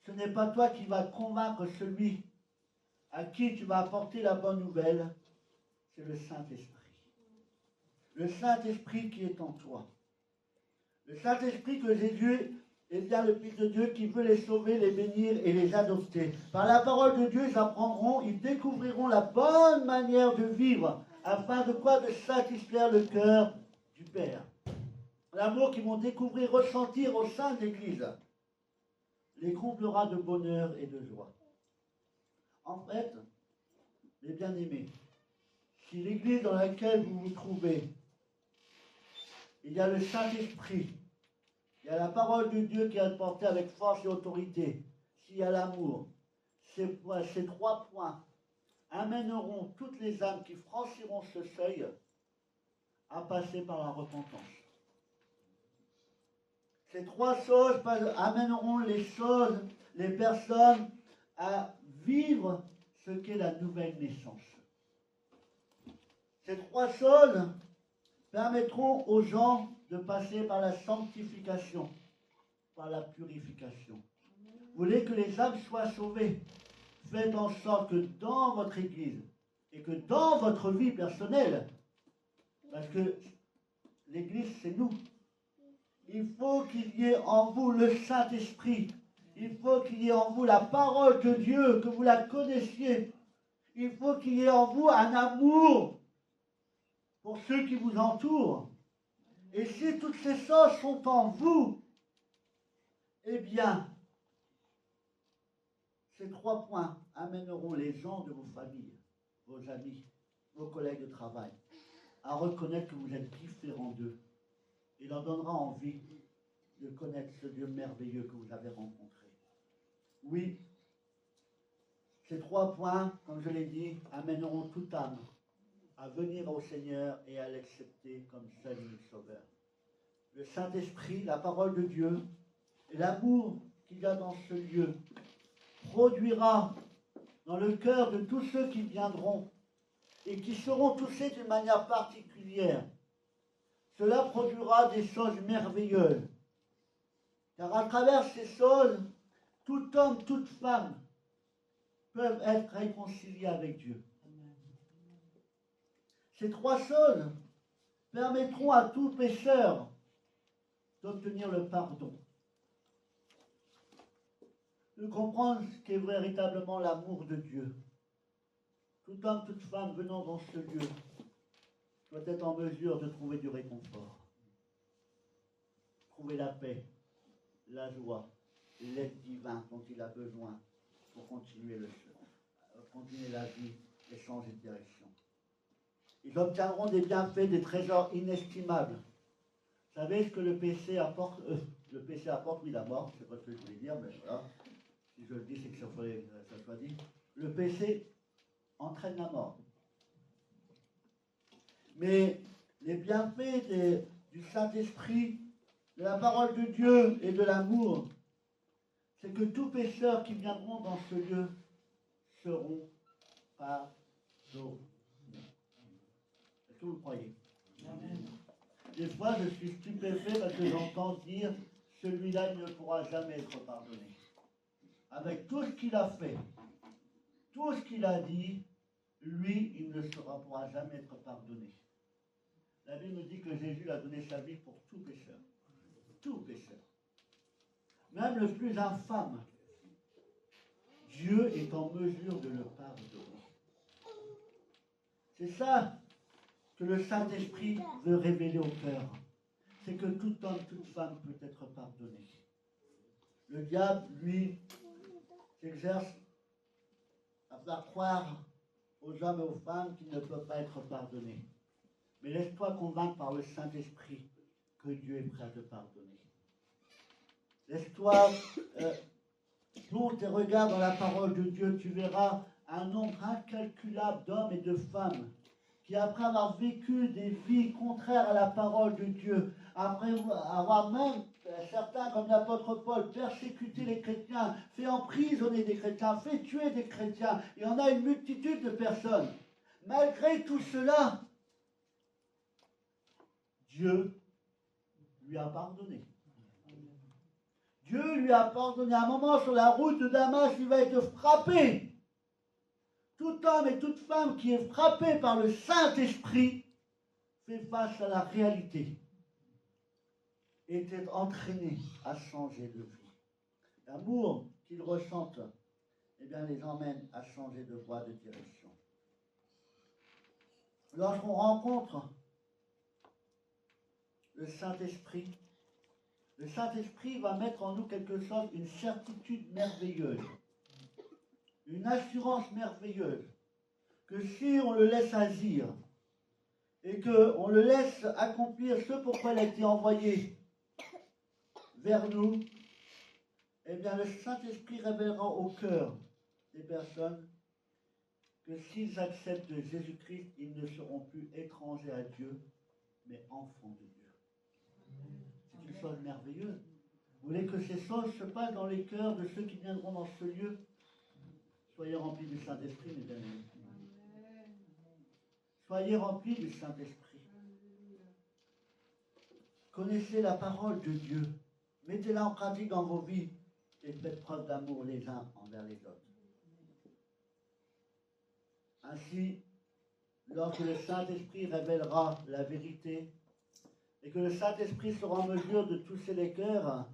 ce n'est pas toi qui vas convaincre celui à qui tu vas apporter la bonne nouvelle, c'est le Saint-Esprit. Le Saint-Esprit qui est en toi. Le Saint-Esprit que Jésus est bien le Fils de Dieu qui veut les sauver, les bénir et les adopter. Par la parole de Dieu, ils apprendront, ils découvriront la bonne manière de vivre, afin de quoi? De satisfaire le cœur du Père. L'amour qu'ils vont découvrir, ressentir au sein de l'Église, les comblera de bonheur et de joie. En fait, les bien-aimés, si l'Église dans laquelle vous vous trouvez, il y a le Saint-Esprit, il y a la parole de Dieu qui est apportée avec force et autorité, s'il y a l'amour, ces trois points amèneront toutes les âmes qui franchiront ce seuil à passer par la repentance. Ces trois choses amèneront les personnes à vivre ce qu'est la nouvelle naissance. Ces trois choses permettront aux gens de passer par la sanctification, par la purification. Vous voulez que les âmes soient sauvées? Faites en sorte que dans votre Église et que dans votre vie personnelle, parce que l'Église c'est nous, il faut qu'il y ait en vous le Saint-Esprit. Il faut qu'il y ait en vous la parole de Dieu, que vous la connaissiez. Il faut qu'il y ait en vous un amour pour ceux qui vous entourent. Et si toutes ces choses sont en vous, eh bien, ces trois points amèneront les gens de vos familles, vos amis, vos collègues de travail, à reconnaître que vous êtes différents d'eux. Il leur donnera envie de connaître ce Dieu merveilleux que vous avez rencontré. Oui, ces trois points, comme je l'ai dit, amèneront toute âme à venir au Seigneur et à l'accepter comme seul et sauveur. Le Saint-Esprit, la parole de Dieu, et l'amour qu'il y a dans ce lieu produira dans le cœur de tous ceux qui viendront et qui seront touchés d'une manière particulière. Cela produira des choses merveilleuses. Car à travers ces choses, tout homme, toute femme peuvent être réconciliés avec Dieu. Ces trois choses permettront à tout pécheur d'obtenir le pardon. de comprendre ce qu'est véritablement l'amour de Dieu. Tout homme, toute femme venant dans ce lieu doit être en mesure de trouver du réconfort, trouver la paix, la joie, l'aide divine dont il a besoin pour continuer la vie et changer de direction. Ils obtiendront des bienfaits, des trésors inestimables. Vous savez ce que le péché apporte le péché apporte, oui, la mort, c'est pas ce que je voulais dire, mais voilà. Si je le dis, c'est que ça soit dit. Le péché entraîne la mort. Mais les bienfaits du Saint-Esprit, de la parole de Dieu et de l'amour, c'est que tous pécheurs qui viendront dans ce lieu seront pardonnés. Est-ce que vous le croyez? Amen. Des fois, je suis stupéfait parce que j'entends dire « celui-là, il ne pourra jamais être pardonné ». Avec tout ce qu'il a fait, tout ce qu'il a dit, lui, il ne pourra jamais être pardonné. La Bible nous dit que Jésus a donné sa vie pour tout pécheur. Tout pécheur. Même le plus infâme. Dieu est en mesure de le pardonner. C'est ça que le Saint-Esprit veut révéler au cœur. C'est que tout homme, toute femme peut être pardonné. Le diable, lui, s'exerce à faire croire aux hommes et aux femmes qu'ils ne peuvent pas être pardonnés. Mais laisse-toi convaincre par le Saint-Esprit que Dieu est prêt à te pardonner. Laisse-toi plonge tes regards dans la parole de Dieu, tu verras un nombre incalculable d'hommes et de femmes qui, après avoir vécu des vies contraires à la parole de Dieu, après avoir même, certains comme l'apôtre Paul, persécuté les chrétiens, fait emprisonner des chrétiens, fait tuer des chrétiens, il y en a une multitude de personnes. Malgré tout cela, Dieu lui a pardonné. Dieu lui a pardonné. À un moment, sur la route de Damas, il va être frappé. Tout homme et toute femme qui est frappé par le Saint-Esprit fait face à la réalité et est entraîné à changer de vie. L'amour qu'ils ressentent, eh bien, les emmène à changer de voie, de direction. Lorsqu'on rencontre le Saint-Esprit va mettre en nous quelque chose, une certitude merveilleuse, une assurance merveilleuse, que si on le laisse agir et qu'on le laisse accomplir ce pourquoi il a été envoyé vers nous, eh bien le Saint-Esprit révélera au cœur des personnes que s'ils acceptent Jésus-Christ, ils ne seront plus étrangers à Dieu, mais enfants de Dieu. C'est une chose merveilleuse. Vous voulez que ces choses se passent dans les cœurs de ceux qui viendront dans ce lieu? Soyez remplis du Saint-Esprit, mes amis. Soyez remplis du Saint-Esprit. Connaissez la parole de Dieu. Mettez-la en pratique dans vos vies et faites preuve d'amour les uns envers les autres. Ainsi, lorsque le Saint-Esprit révélera la vérité et que le Saint-Esprit sera en mesure de toucher les cœurs,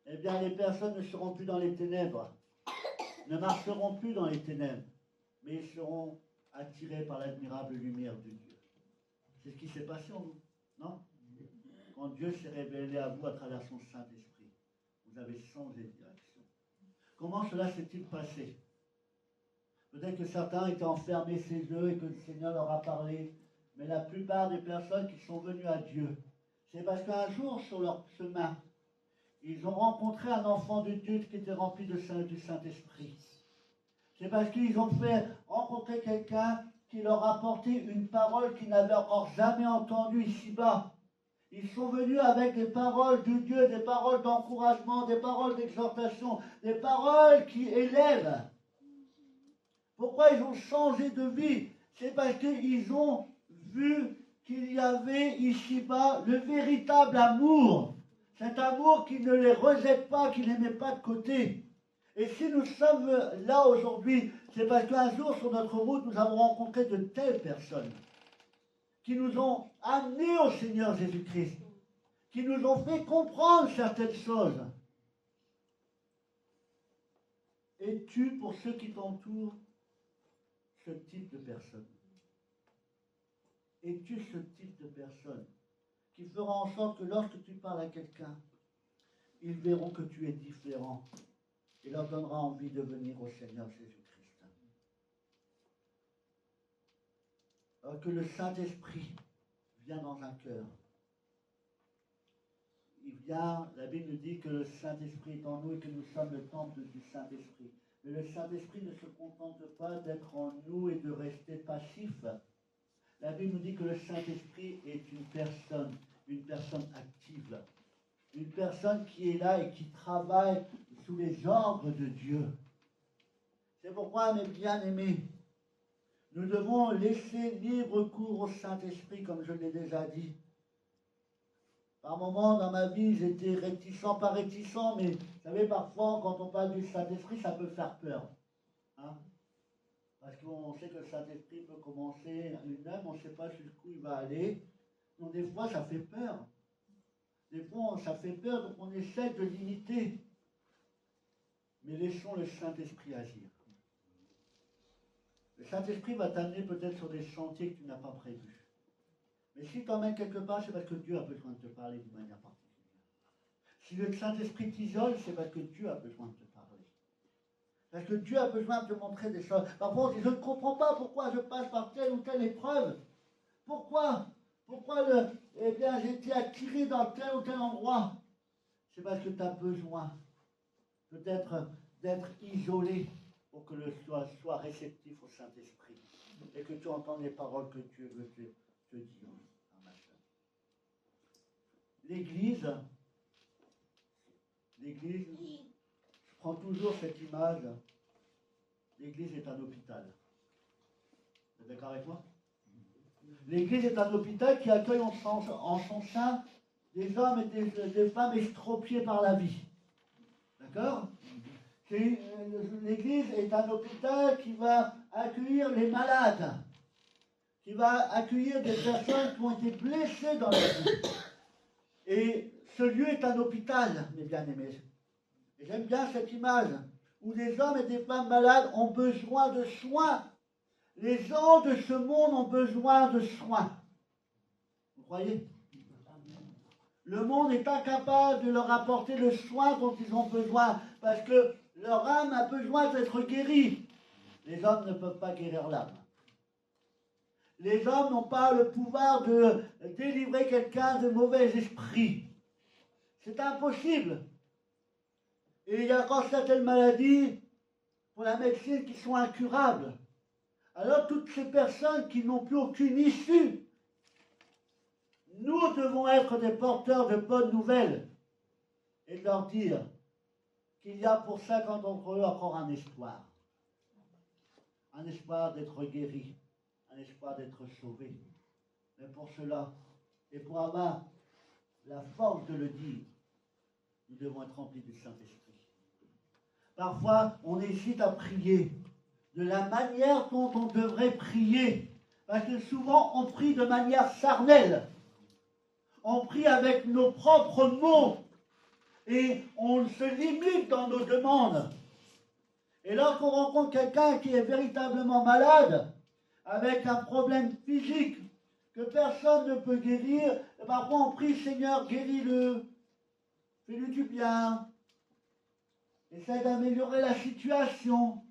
eh bien les personnes ne seront plus dans les ténèbres, ne marcheront plus dans les ténèbres, mais ils seront attirés par l'admirable lumière de Dieu. C'est ce qui s'est passé en vous, non? Quand Dieu s'est révélé à vous à travers son Saint-Esprit, vous avez changé de direction. Comment cela s'est-il passé? Peut-être que certains étaient enfermés chez eux et que le Seigneur leur a parlé, mais la plupart des personnes qui sont venues à Dieu, c'est parce qu'un jour, sur leur chemin, ils ont rencontré un enfant de Dieu qui était rempli du Saint-Esprit. C'est parce qu'ils ont fait rencontrer quelqu'un qui leur a apporté une parole qu'ils n'avaient encore jamais entendue ici-bas. Ils sont venus avec des paroles de Dieu, des paroles d'encouragement, des paroles d'exhortation, des paroles qui élèvent. Pourquoi ils ont changé de vie? C'est parce qu'ils ont vu qu'il y avait ici-bas le véritable amour. Cet amour qui ne les rejette pas, qui ne les met pas de côté. Et si nous sommes là aujourd'hui, c'est parce qu'un jour sur notre route, nous avons rencontré de telles personnes qui nous ont amenés au Seigneur Jésus-Christ, qui nous ont fait comprendre certaines choses. Es-tu, pour ceux qui t'entourent, ce type de personne? Es-tu ce type de personne qui fera en sorte que lorsque tu parles à quelqu'un, ils verront que tu es différent et leur donnera envie de venir au Seigneur Jésus-Christ? Alors que le Saint-Esprit vient dans un cœur. Il vient, la Bible nous dit que le Saint-Esprit est en nous et que nous sommes le temple du Saint-Esprit. Mais le Saint-Esprit ne se contente pas d'être en nous et de rester passif. La Bible nous dit que le Saint-Esprit est une personne active. Une personne qui est là et qui travaille sous les ordres de Dieu. C'est pourquoi, mes bien-aimés, nous devons laisser libre cours au Saint-Esprit, comme je l'ai déjà dit. Par moments dans ma vie, j'étais réticent, pas réticent, mais vous savez, parfois, quand on parle du Saint-Esprit, ça peut faire peur. Hein? Parce qu'on sait que le Saint-Esprit peut commencer une œuvre, on ne sait pas jusqu'où il va aller. Donc des fois, ça fait peur. Des fois, ça fait peur, donc on essaie de limiter. Mais laissons le Saint-Esprit agir. Le Saint-Esprit va t'amener peut-être sur des chantiers que tu n'as pas prévus. Mais si tu t'emmènes quelque part, c'est parce que Dieu a besoin de te parler d'une manière particulière. Si le Saint-Esprit t'isole, c'est parce que Dieu a besoin de te parler. Parce que Dieu a besoin de te montrer des choses. Parfois on dit, je ne comprends pas pourquoi je passe par telle ou telle épreuve. Pourquoi j'ai été attiré dans tel ou tel endroit. C'est parce que tu as besoin peut-être d'être isolé pour que le soit réceptif au Saint-Esprit. Et que tu entends les paroles que Dieu veut te dire. L'Église, je prends toujours cette image, l'Église est un hôpital. Vous êtes d'accord avec moi? L'Église est un hôpital qui accueille en son sein des hommes et des femmes estropiés par la vie. D'accord? L'Église est un hôpital qui va accueillir les malades, qui va accueillir des personnes qui ont été blessées dans la vie. Et ce lieu est un hôpital, mes bien-aimés. Et j'aime bien cette image, où des hommes et des femmes malades ont besoin de soins. Les gens de ce monde ont besoin de soins. Vous croyez? Le monde est incapable de leur apporter le soin dont ils ont besoin, parce que leur âme a besoin d'être guérie. Les hommes ne peuvent pas guérir l'âme. Les hommes n'ont pas le pouvoir de délivrer quelqu'un de mauvais esprits. C'est impossible. Et il y a encore certaines maladies pour la médecine qui sont incurables. Alors toutes ces personnes qui n'ont plus aucune issue, nous devons être des porteurs de bonnes nouvelles et leur dire qu'il y a pour 50 d'entre eux encore un espoir. Un espoir d'être guéri. Un espoir d'être sauvé. Mais pour cela, et pour avoir la force de le dire, nous devons être remplis du Saint-Esprit. Parfois, on hésite à prier de la manière dont on devrait prier. Parce que souvent, on prie de manière charnelle. On prie avec nos propres mots. Et on se limite dans nos demandes. Et lorsqu'on rencontre quelqu'un qui est véritablement malade, avec un problème physique que personne ne peut guérir, et parfois on prie, Seigneur, guéris-le, fais-lui du bien, essaie d'améliorer la situation.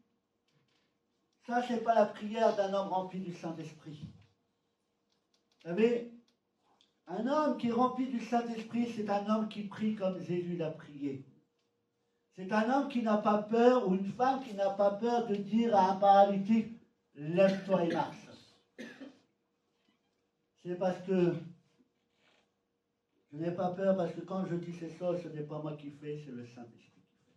Ça, c'est pas la prière d'un homme rempli du Saint-Esprit. Vous savez, un homme qui est rempli du Saint-Esprit, c'est un homme qui prie comme Jésus l'a prié. C'est un homme qui n'a pas peur, ou une femme qui n'a pas peur de dire à un paralytique, lève-toi et marche. C'est parce que je n'ai pas peur, parce que quand je dis ces choses, ce n'est pas moi qui fais, c'est le Saint-Esprit qui fait.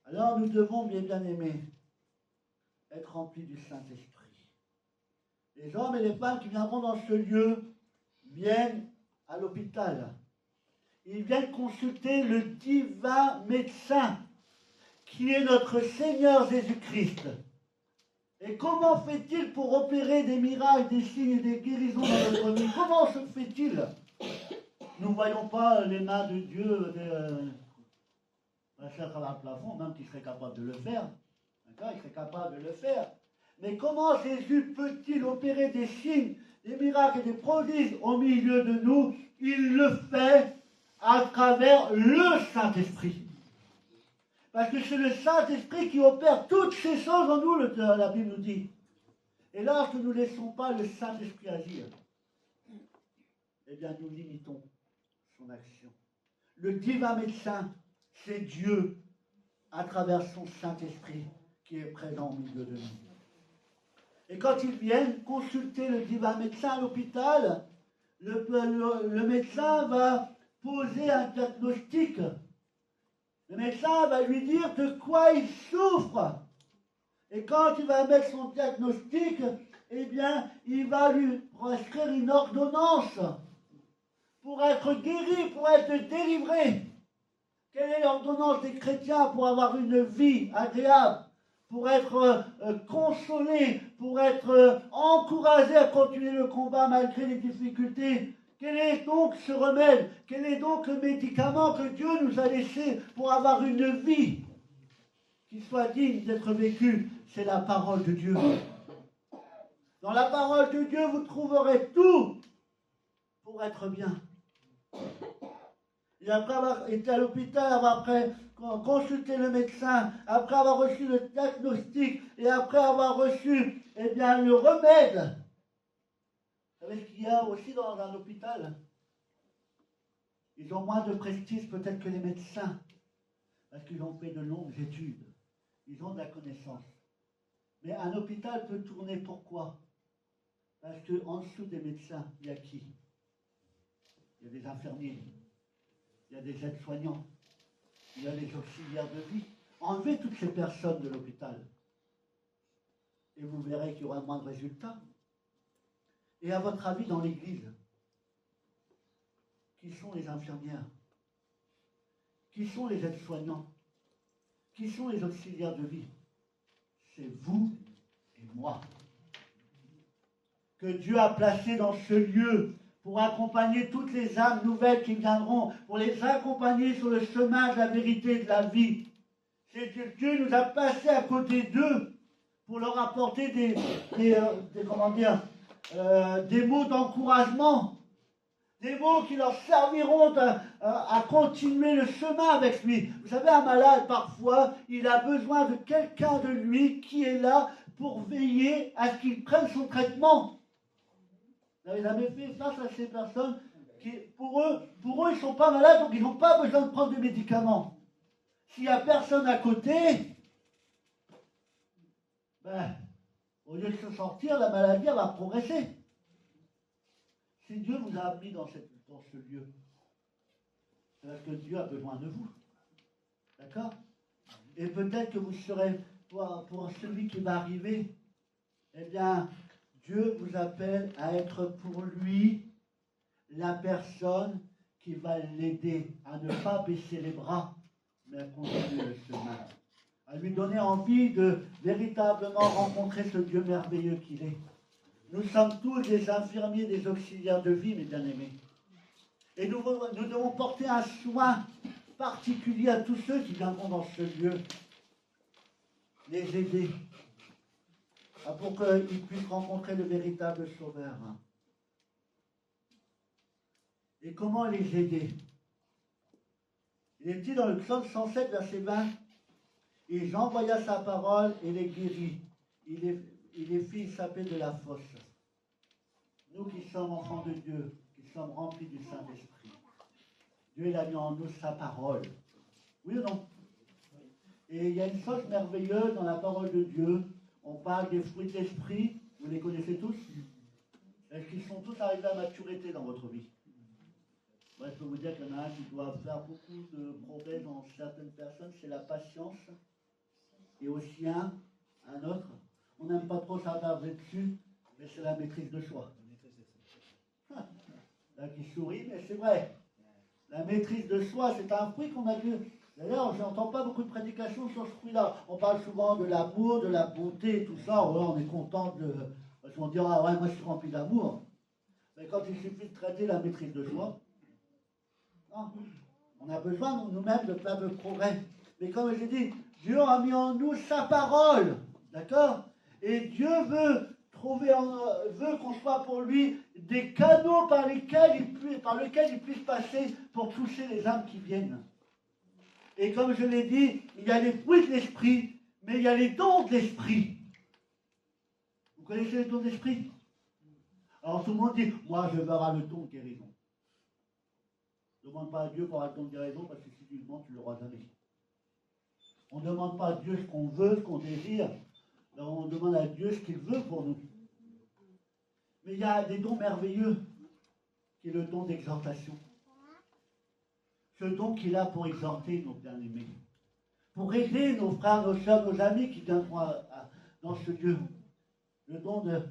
Alors nous devons, bien aimés, être remplis du Saint-Esprit. Les hommes et les femmes qui viendront dans ce lieu viennent à l'hôpital. Ils viennent consulter le divin médecin qui est notre Seigneur Jésus-Christ. Et comment fait-il pour opérer des miracles, des signes et des guérisons dans notre vie? Comment se fait-il? Nous ne voyons pas les mains de Dieu. passer à travers le plafond, même qu'il serait capable de le faire. D'accord? Il serait capable de le faire. Mais comment Jésus peut-il opérer des signes, des miracles et des prodiges au milieu de nous? Il le fait à travers le Saint-Esprit. Parce que c'est le Saint-Esprit qui opère toutes ces choses en nous, la Bible nous dit. Et lorsque nous ne laissons pas le Saint-Esprit agir, eh bien nous limitons son action. Le divin médecin, c'est Dieu à travers son Saint-Esprit qui est présent au milieu de nous. Et quand ils viennent consulter le divin médecin à l'hôpital, le médecin va poser un diagnostic. Le médecin va lui dire de quoi il souffre. Et quand il va mettre son diagnostic, eh bien, il va lui prescrire une ordonnance pour être guéri, pour être délivré. Quelle est l'ordonnance des chrétiens pour avoir une vie agréable, pour être consolé, pour être encouragé à continuer le combat malgré les difficultés? Quel est donc ce remède? Quel est donc le médicament que Dieu nous a laissé pour avoir une vie qui soit digne d'être vécue? C'est la parole de Dieu. Dans la parole de Dieu, vous trouverez tout pour être bien. Et après avoir été à l'hôpital, après consulté le médecin, après avoir reçu le diagnostic et après avoir reçu eh bien, le remède. Vous savez ce qu'il y a aussi dans un hôpital? Ils ont moins de prestige peut-être que les médecins, parce qu'ils ont fait de longues études. Ils ont de la connaissance. Mais un hôpital peut tourner pourquoi? Parce qu'en dessous des médecins, il y a qui? Il y a des infirmiers, il y a des aides-soignants, il y a des auxiliaires de vie. Enlevez toutes ces personnes de l'hôpital et vous verrez qu'il y aura moins de résultats. Et à votre avis, dans l'Église, qui sont les infirmières? Qui sont les aides-soignants? Qui sont les auxiliaires de vie? C'est vous et moi. Que Dieu a placé dans ce lieu pour accompagner toutes les âmes nouvelles qui viendront, pour les accompagner sur le chemin de la vérité et de la vie. C'est que Dieu nous a placés à côté d'eux pour leur apporter des mots d'encouragement, des mots qui leur serviront à continuer le chemin avec lui. Vous savez, un malade, parfois, il a besoin de quelqu'un de lui qui est là pour veiller à ce qu'il prenne son traitement. Vous n'avez jamais fait face à ces personnes qui, pour eux, ils ne sont pas malades, donc ils n'ont pas besoin de prendre des médicaments. S'il n'y a personne à côté, au lieu de se sortir, la maladie va progresser. Si Dieu vous a mis dans ce lieu, c'est parce que Dieu a besoin de vous. D'accord? Et peut-être que vous serez, pour celui qui va arriver, eh bien, Dieu vous appelle à être pour lui la personne qui va l'aider à ne pas baisser les bras, mais à continuer le chemin. À lui donner envie de véritablement rencontrer ce Dieu merveilleux qu'il est. Nous sommes tous des infirmiers, des auxiliaires de vie, mes bien-aimés. Et nous devons porter un soin particulier à tous ceux qui viendront dans ce lieu. Les aider. Pour qu'ils puissent rencontrer le véritable Sauveur. Et comment les aider? Il est dit dans le psaume 107, verset 20, « Et j'envoya sa parole et les guérit. Il les fit saper de la fosse. » Nous qui sommes enfants de Dieu, qui sommes remplis du Saint-Esprit, Dieu il a mis en nous sa parole. Oui ou non? Et il y a une chose merveilleuse dans la parole de Dieu. On parle des fruits de l'esprit, vous les connaissez tous? Est-ce qu'ils sont tous arrivés à maturité dans votre vie? Moi, je peux vous dire qu'il y en a un qui doit faire beaucoup de progrès dans certaines personnes, c'est la patience. Et aussi un autre, on n'aime pas trop s'attarder dessus, mais c'est la maîtrise de soi. Là qui sourit, mais c'est vrai. La maîtrise de soi, c'est un fruit qu'on a vu. D'ailleurs, je n'entends pas beaucoup de prédications sur ce fruit-là. On parle souvent de l'amour, de la bonté, tout ça. Ouais, on est content de... Parce qu'on dira, ah ouais, moi je suis rempli d'amour. Mais quand il suffit de traiter la maîtrise de soi, non, on a besoin nous-mêmes de plein de progrès. Mais comme je dis, Dieu a mis en nous sa parole. D'accord? Et Dieu veut veut qu'on soit pour lui des canaux par lesquels il puisse passer pour toucher les âmes qui viennent. Et comme je l'ai dit, il y a les fruits de l'esprit, mais il y a les dons de l'esprit. Vous connaissez les dons de l'esprit? Alors tout le monde dit, moi je veux avoir le don de guérison. Ne demande pas à Dieu pour avoir le don de guérison, parce que si tu le demandes, tu ne l'auras jamais. On ne demande pas à Dieu ce qu'on veut, ce qu'on désire. Alors on demande à Dieu ce qu'il veut pour nous. Mais il y a des dons merveilleux, qui est le don d'exhortation. Ce don qu'il a pour exhorter nos bien-aimés, pour aider nos frères, nos soeurs, nos amis qui viendront dans ce lieu. Le don de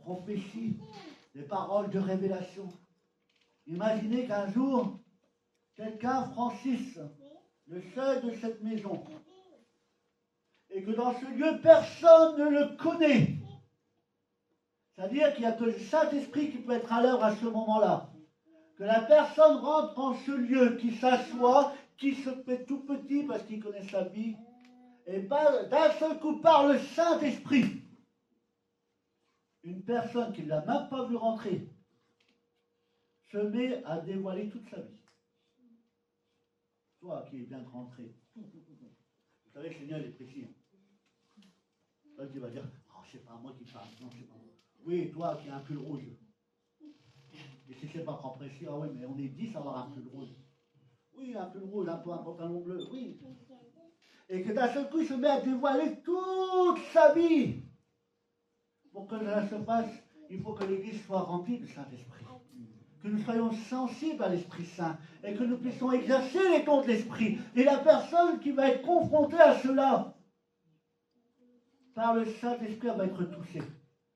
prophétie, des paroles de révélation. Imaginez qu'un jour, quelqu'un franchisse le seuil de cette maison et que dans ce lieu, personne ne le connaît. C'est-à-dire qu'il n'y a que le Saint-Esprit qui peut être à l'œuvre à ce moment-là. Que la personne rentre dans ce lieu, qui s'assoit, qui se fait tout petit parce qu'il connaît sa vie, et d'un seul coup, par le Saint-Esprit, une personne qui ne l'a même pas vu rentrer se met à dévoiler toute sa vie. Toi qui viens de rentrer, vous savez, le Seigneur est précis. Toi qui vas dire, oh, c'est pas moi qui parle, non, c'est pas moi. Oui, toi qui as un pull rouge. Et si c'est pas trop précis, ah oui, mais on est 10 à avoir un pull rouge. Oui, un pull rouge, un pantalon bleu, oui. Et que d'un seul coup, il se met à dévoiler toute sa vie. Pour que cela se fasse, il faut que l'Église soit remplie du Saint-Esprit. Que nous soyons sensibles à l'Esprit Saint et que nous puissions exercer les dons de l'Esprit. Et la personne qui va être confrontée à cela, par le Saint-Esprit, elle va être touchée.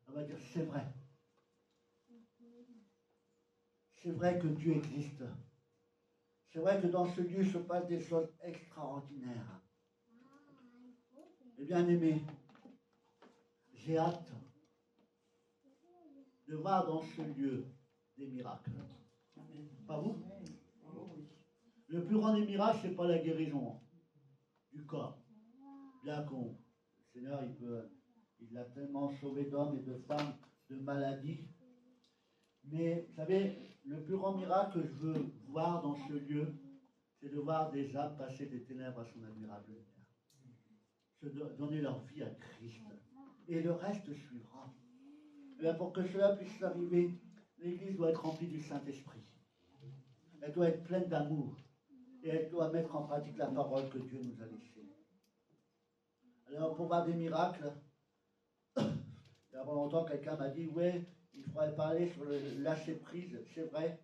Elle va dire, c'est vrai. C'est vrai que Dieu existe. C'est vrai que dans ce lieu se passent des choses extraordinaires. Et bien aimé, j'ai hâte de voir dans ce lieu des miracles. Pas vous? Le plus grand des miracles, ce n'est pas la guérison du corps. Bien qu'on, le Seigneur, il a tellement sauvé d'hommes et de femmes de maladies. Mais, vous savez, le plus grand miracle que je veux voir dans ce lieu, c'est de voir des âmes passer des ténèbres à son admirable lumière. Se donner leur vie à Christ. Et le reste suivra. Et pour que cela puisse arriver, l'Église doit être remplie du Saint-Esprit. Elle doit être pleine d'amour. Et elle doit mettre en pratique la parole que Dieu nous a laissée. Alors, pour voir des miracles, il y a pas longtemps, quelqu'un m'a dit, ouais, il faudrait parler sur le lâcher-prise. C'est vrai.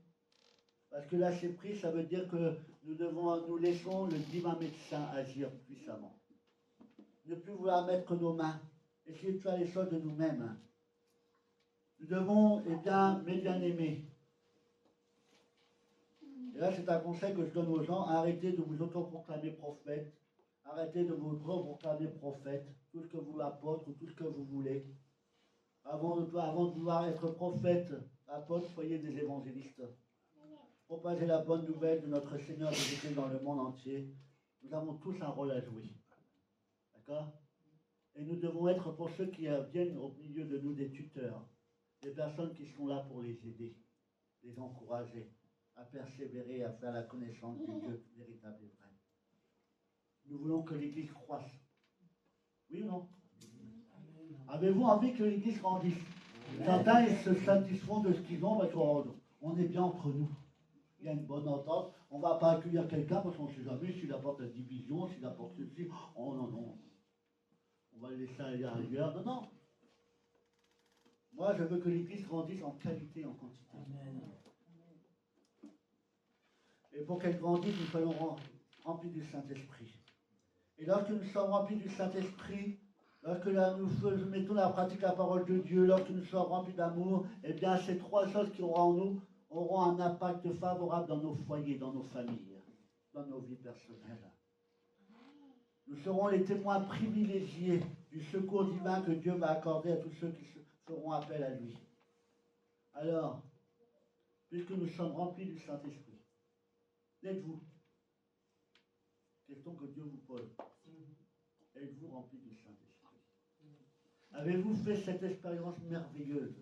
Parce que lâcher-prise, ça veut dire que nous laissons le divin médecin agir puissamment. Ne plus vouloir mettre nos mains. Essayer de faire les choses de nous-mêmes. Nous devons, eh bien, mes bien-aimés. Et là, c'est un conseil que je donne aux gens. Arrêtez de vous autoproclamer prophète. Arrêtez de vous autoproclamer prophète. Tout ce que vous apôtre, tout ce que vous voulez. Avant de vouloir être prophète, apôtre, soyez des évangélistes. Propagez la bonne nouvelle de notre Seigneur Jésus-Christ dans le monde entier. Nous avons tous un rôle à jouer. D'accord? Et nous devons être, pour ceux qui viennent au milieu de nous, des tuteurs. Des personnes qui sont là pour les aider, les encourager à persévérer, à faire la connaissance du Dieu véritable et vrai. Nous voulons que l'Église croisse. Oui ou non? Avez-vous envie que l'Église grandisse? Certains, ils se satisfont de ce qu'ils ont parce qu'on est bien entre nous. Il y a une bonne entente. On ne va pas accueillir quelqu'un parce qu'on ne sait jamais s'il apporte la division, s'il apporte ceci. Oh non, non. On va le laisser aller ailleurs. Non, non. Moi, je veux que l'Église grandisse en qualité et en quantité. Amen. Et pour qu'elle grandisse, nous soyons remplis du Saint-Esprit. Et lorsque nous sommes remplis du Saint-Esprit, lorsque nous mettons la pratique la parole de Dieu, lorsque nous sommes remplis d'amour, eh bien, ces trois choses qui auront en nous auront un impact favorable dans nos foyers, dans nos familles, dans nos vies personnelles. Nous serons les témoins privilégiés du secours divin que Dieu va accorder à tous ceux qui feront appel à lui. Alors, puisque nous sommes remplis du Saint-Esprit, dites-vous, question que Dieu vous pose. Êtes-vous rempli du Saint-Esprit? Avez-vous fait cette expérience merveilleuse?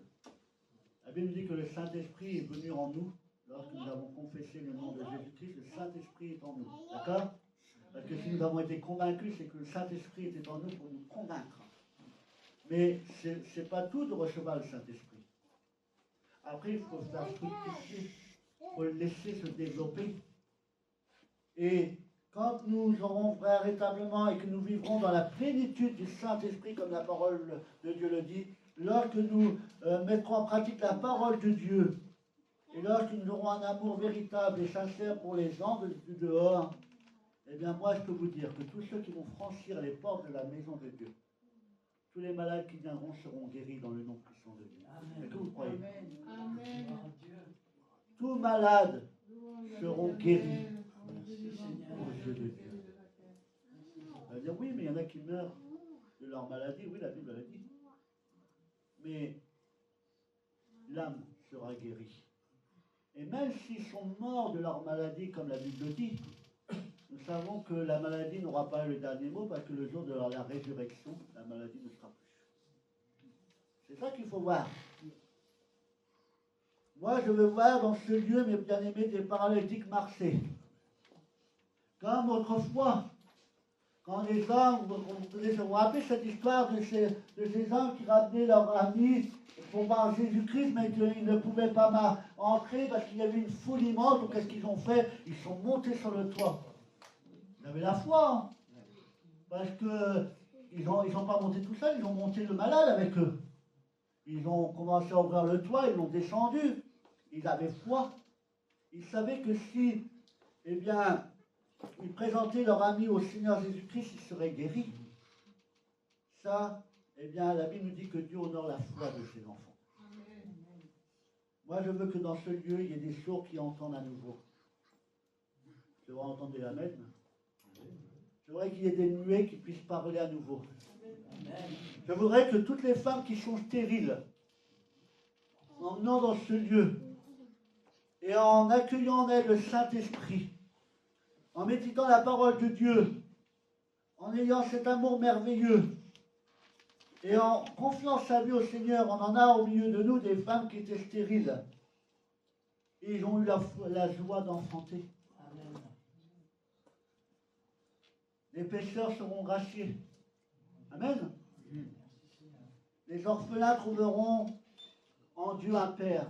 La Bible dit que le Saint-Esprit est venu en nous lorsque nous avons confessé le nom de Jésus-Christ. Le Saint-Esprit est en nous. D'accord? Parce que si nous avons été convaincus, c'est que le Saint-Esprit était en nous pour nous convaincre. Mais ce n'est pas tout de recevoir le Saint-Esprit. Après, il faut faire fructifier. Il faut le laisser se développer. Et quand nous aurons véritablement et que nous vivrons dans la plénitude du Saint-Esprit, comme la parole de Dieu le dit, lorsque nous mettrons en pratique la parole de Dieu, et lorsque nous aurons un amour véritable et sincère pour les gens du dehors, eh bien moi je peux vous dire que tous ceux qui vont franchir les portes de la maison de Dieu, tous les malades qui viendront seront guéris dans le nom puissant de Dieu. Est-ce que vous croyez? Amen. Tous malades seront guéris aux yeux de Dieu. On va dire oui, mais il y en a qui meurent de leur maladie. Oui, la Bible l'a dit. Mais l'âme sera guérie. Et même s'ils sont morts de leur maladie, comme la Bible dit, nous savons que la maladie n'aura pas le dernier mot parce que le jour de la résurrection, la maladie ne sera plus. C'est ça qu'il faut voir. Moi, je veux voir dans ce lieu, mes bien-aimés, des paralytiques marcher. Comme autrefois, quand les hommes, vous vous rappelez cette histoire de ces hommes qui ramenaient leurs amis pour voir Jésus-Christ, mais qu'ils ne pouvaient pas entrer parce qu'il y avait une foule immense. Donc qu'est-ce qu'ils ont fait? Ils sont montés sur le toit. Ils avaient la foi, hein, parce qu'ils n'ont pas monté tout seuls, ils ont monté le malade avec eux. Ils ont commencé à ouvrir le toit, ils l'ont descendu. Ils avaient foi. Ils savaient que si, eh bien, ils présentaient leur ami au Seigneur Jésus-Christ, ils seraient guéris. Ça, eh bien, la Bible nous dit que Dieu honore la foi de ses enfants. Moi, je veux que dans ce lieu, il y ait des sourds qui entendent à nouveau. Je voudrais entendre des amen. Je voudrais qu'il y ait des muets qui puissent parler à nouveau. Je voudrais que toutes les femmes qui sont stériles, en venant dans ce lieu, et en accueillant en elles le Saint-Esprit, en méditant la parole de Dieu, en ayant cet amour merveilleux, et en confiant sa vie au Seigneur, on en a au milieu de nous des femmes qui étaient stériles. Et ils ont eu la joie d'enfanter. Les pécheurs seront graciés. Amen. Les orphelins trouveront en Dieu un Père.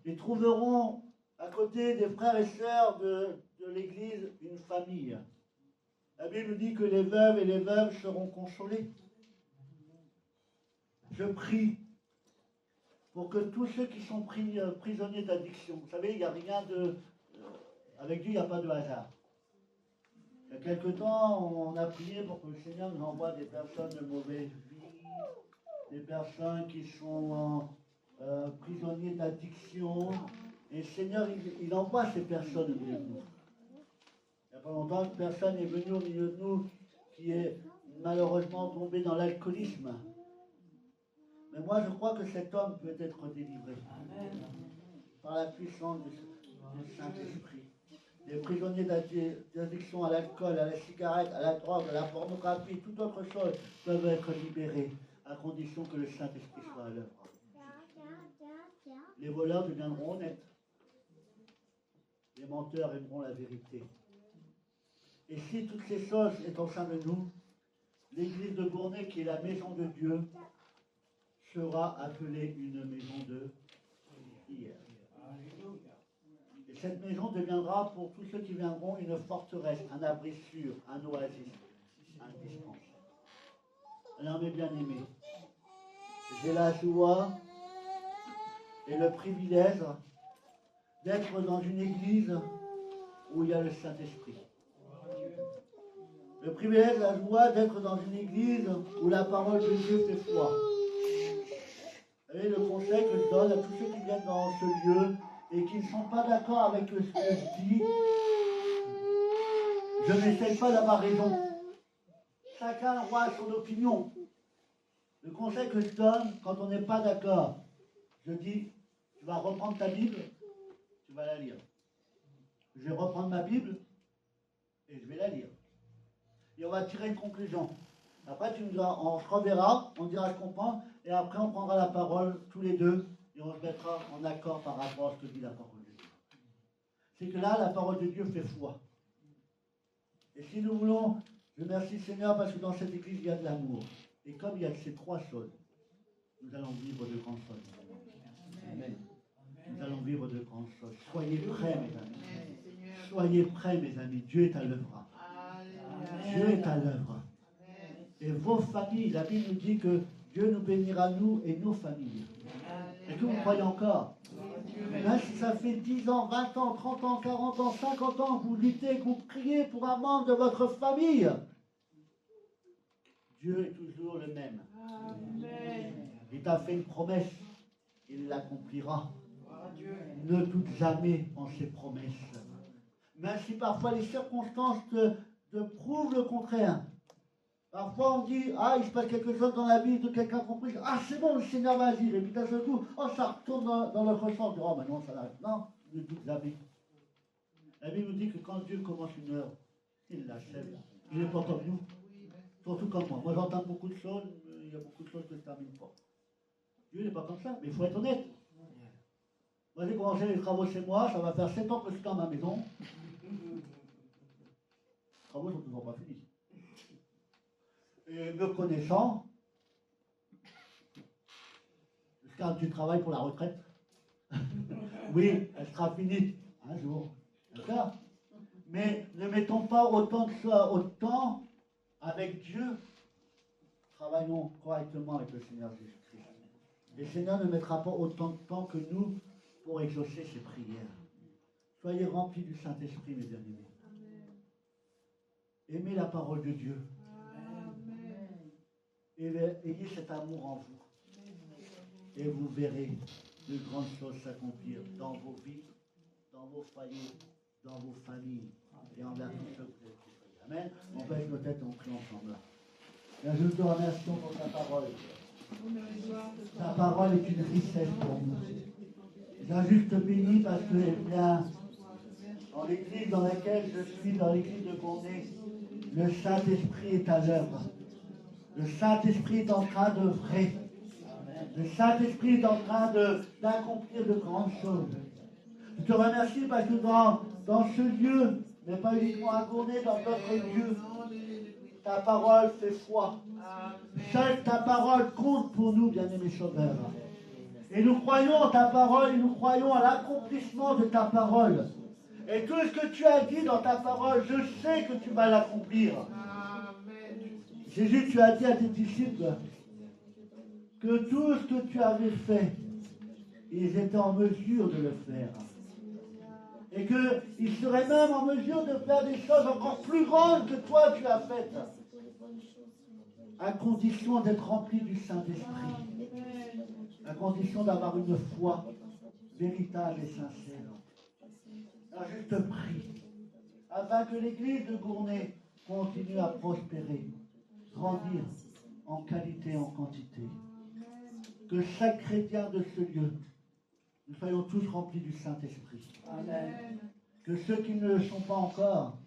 Ils trouveront à côté des frères et sœurs de l'Église une famille. La Bible dit que les veuves et les veuves seront consolés. Je prie pour que tous ceux qui sont prisonniers d'addiction, vous savez, il n'y a rien de... avec Dieu, il n'y a pas de hasard. Il y a quelque temps, on a prié pour que le Seigneur nous envoie des personnes de mauvaise vie, des personnes qui sont prisonniers d'addiction. Et le Seigneur, il envoie ces personnes au milieu de nous. Il n'y a pas longtemps, une personne est venue au milieu de nous qui est malheureusement tombée dans l'alcoolisme. Mais moi, je crois que cet homme peut être délivré. Amen. Par la puissance du Saint-Esprit. Les prisonniers d'addiction à l'alcool, à la cigarette, à la drogue, à la pornographie, toute autre chose peuvent être libérés à condition que le Saint-Esprit soit à l'œuvre. Les voleurs deviendront honnêtes. Les menteurs aimeront la vérité. Et si toutes ces choses sont au sein de nous, l'église de Bournay, qui est la maison de Dieu, sera appelée une maison de prière. Et cette maison deviendra pour tous ceux qui viendront une forteresse, un abri sûr, un oasis, un dispensaire. Alors mes bien-aimés, j'ai la joie et le privilège d'être dans une église où il y a le Saint-Esprit. Le privilège, la joie d'être dans une église où la parole de Dieu fait foi. Vous savez, le conseil que je donne à tous ceux qui viennent dans ce lieu et qui ne sont pas d'accord avec ce que je dis, je n'essaie pas d'avoir raison. Chacun aura son opinion. Le conseil que je donne, quand on n'est pas d'accord, je dis, tu vas reprendre ta Bible, tu vas la lire. Je vais reprendre ma Bible et je vais la lire. Et on va tirer une conclusion. Après, on se reverra, on dira ce qu'on pense, et après, on prendra la parole tous les deux, et on se mettra en accord par rapport à ce que dit la parole de Dieu. C'est que là, la parole de Dieu fait foi. Et si nous voulons, je remercie le Seigneur parce que dans cette église, il y a de l'amour. Et comme il y a ces trois choses, nous allons vivre de grandes choses. Amen. Nous allons vivre de grandes choses. Soyez prêts, mes amis. Soyez prêts, mes amis. Dieu est à l'œuvre. Dieu est à l'œuvre. Et vos familles, la Bible nous dit que Dieu nous bénira, nous et nos familles. Est-ce que vous croyez encore? Même si ça fait 10 ans, 20 ans, 30 ans, 40 ans, 50 ans que vous luttez, que vous priez pour un membre de votre famille, Dieu est toujours le même. Il t'a fait une promesse, il l'accomplira. Ne doute jamais en ses promesses. Même si parfois les circonstances te prouvent le contraire. Parfois on dit, ah, il se passe quelque chose dans la vie de quelqu'un compris. Ah, c'est bon, le Seigneur va agir. Et puis d'un seul coup, oh, ça retourne dans l'autre sens. Oh, maintenant ça l'arrête. Non, ne doute jamais. La Bible nous dit que quand Dieu commence une œuvre, il l'achève. Il n'est pas comme nous. Surtout comme moi. Moi, j'entends beaucoup de choses, mais il y a beaucoup de choses que je ne termine pas. Dieu n'est pas comme ça, mais il faut être honnête. Moi, j'ai commencé les travaux chez moi, ça va faire 7 ans que je suis dans ma maison. Les travaux ne sont toujours pas finis. Et me connaissant, jusqu'à du travail pour la retraite, oui, elle sera finie un jour. D'accord? Mais ne mettons pas autant avec Dieu. Travaillons correctement avec le Seigneur Jésus-Christ. Le Seigneur ne mettra pas autant de temps que nous pour exaucer ses prières. Soyez remplis du Saint-Esprit, mes bien-aimés. Aimez la parole de Dieu. Ayez cet amour en vous. Et vous verrez de grandes choses s'accomplir dans vos vies, dans vos foyers, dans vos familles et envers tous ceux que vous êtes. Amen. On baisse nos têtes et on prie ensemble. Bien, je te remercie pour ta parole. Ta parole est une richesse pour nous. J'ai juste béni parce que, eh bien, dans l'église dans laquelle je suis, dans l'église de Condé, le Saint-Esprit est à l'œuvre. Le Saint-Esprit est en train d'œuvrer. Le Saint-Esprit est en train d'accomplir de grandes choses. Je te remercie parce que dans ce lieu, mais pas uniquement à Condé, dans d'autres lieux, ta parole fait foi. Seule ta parole compte pour nous, bien-aimés sauveurs. Et nous croyons en ta parole et nous croyons à l'accomplissement de ta parole. Et tout ce que tu as dit dans ta parole, je sais que tu vas l'accomplir. Jésus, tu as dit à tes disciples que tout ce que tu avais fait, ils étaient en mesure de le faire. Et qu'ils seraient même en mesure de faire des choses encore plus grandes que toi tu as faites. À condition d'être rempli du Saint-Esprit. À condition d'avoir une foi véritable et sincère. Alors je te prie, afin que l'église de Gournay continue à prospérer, grandir en qualité et en quantité. Que chaque chrétien de ce lieu, nous soyons tous remplis du Saint-Esprit. Amen. Que ceux qui ne le sont pas encore,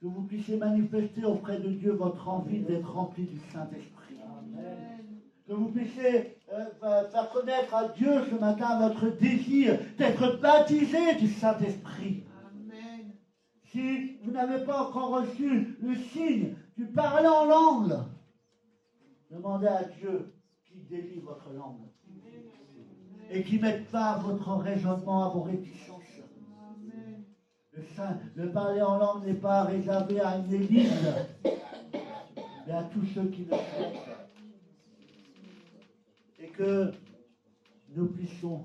que vous puissiez manifester auprès de Dieu votre envie d'être remplis du Saint-Esprit. Amen. Que vous puissiez faire connaître à Dieu ce matin votre désir d'être baptisé du Saint-Esprit. Amen. Si vous n'avez pas encore reçu le signe du parler en langue, demandez à Dieu qu'il délivre votre langue. Et qu'il ne mette pas à votre raisonnement, à vos réticences. Le parler en langue n'est pas réservé à une élite, mais à tous ceux qui le souhaitent. Et que nous puissions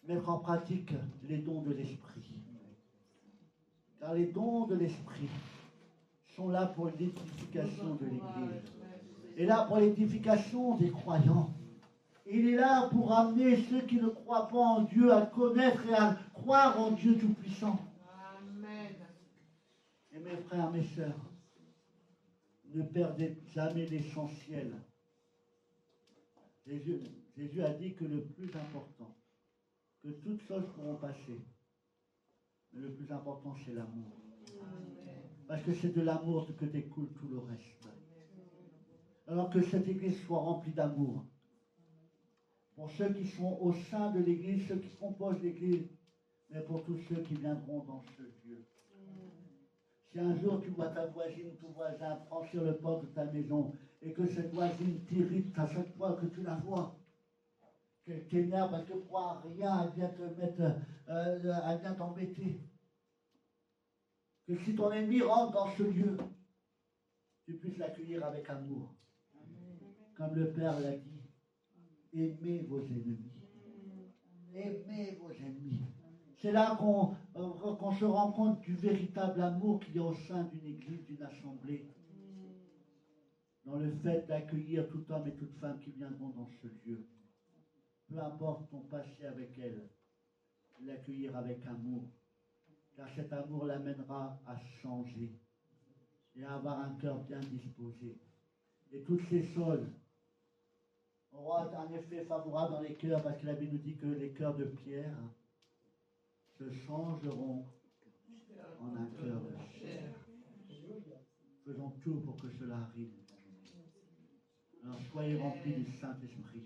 mettre en pratique les dons de l'Esprit. Car les dons de l'Esprit sont là pour l'édification de l'Église. Et là pour l'édification des croyants. Il est là pour amener ceux qui ne croient pas en Dieu à connaître et à croire en Dieu Tout-Puissant. Amen. Et mes frères, mes sœurs, ne perdez jamais l'essentiel. Jésus a dit que le plus important, que toutes choses pourront passer, mais le plus important c'est l'amour. Amen. parce que c'est de l'amour que découle tout le reste. Alors que cette Église soit remplie d'amour. Pour ceux qui sont au sein de l'Église, ceux qui composent l'Église, mais pour tous ceux qui viendront dans ce lieu. Si un jour tu vois ta voisine, ton voisin franchir le porte de ta maison, et que cette voisine t'irrite à chaque fois que tu la vois, qu'elle t'énerve parce que pour rien, elle vient te mettre, elle vient t'embêter. Que si ton ennemi rentre dans ce lieu, tu puisses l'accueillir avec amour. Comme le Père l'a dit, aimez vos ennemis. Aimez vos ennemis. C'est là qu'on se rend compte du véritable amour qu'il y a au sein d'une église, d'une assemblée. Dans le fait d'accueillir tout homme et toute femme qui viendront dans ce lieu. Peu importe ton passé avec elle, l'accueillir avec amour. Car cet amour l'amènera à changer et à avoir un cœur bien disposé. Et toutes ces choses auront un effet favorable dans les cœurs, parce que la Bible nous dit que les cœurs de pierre se changeront en un cœur de chair. Faisons tout pour que cela arrive. Alors soyez remplis du Saint-Esprit.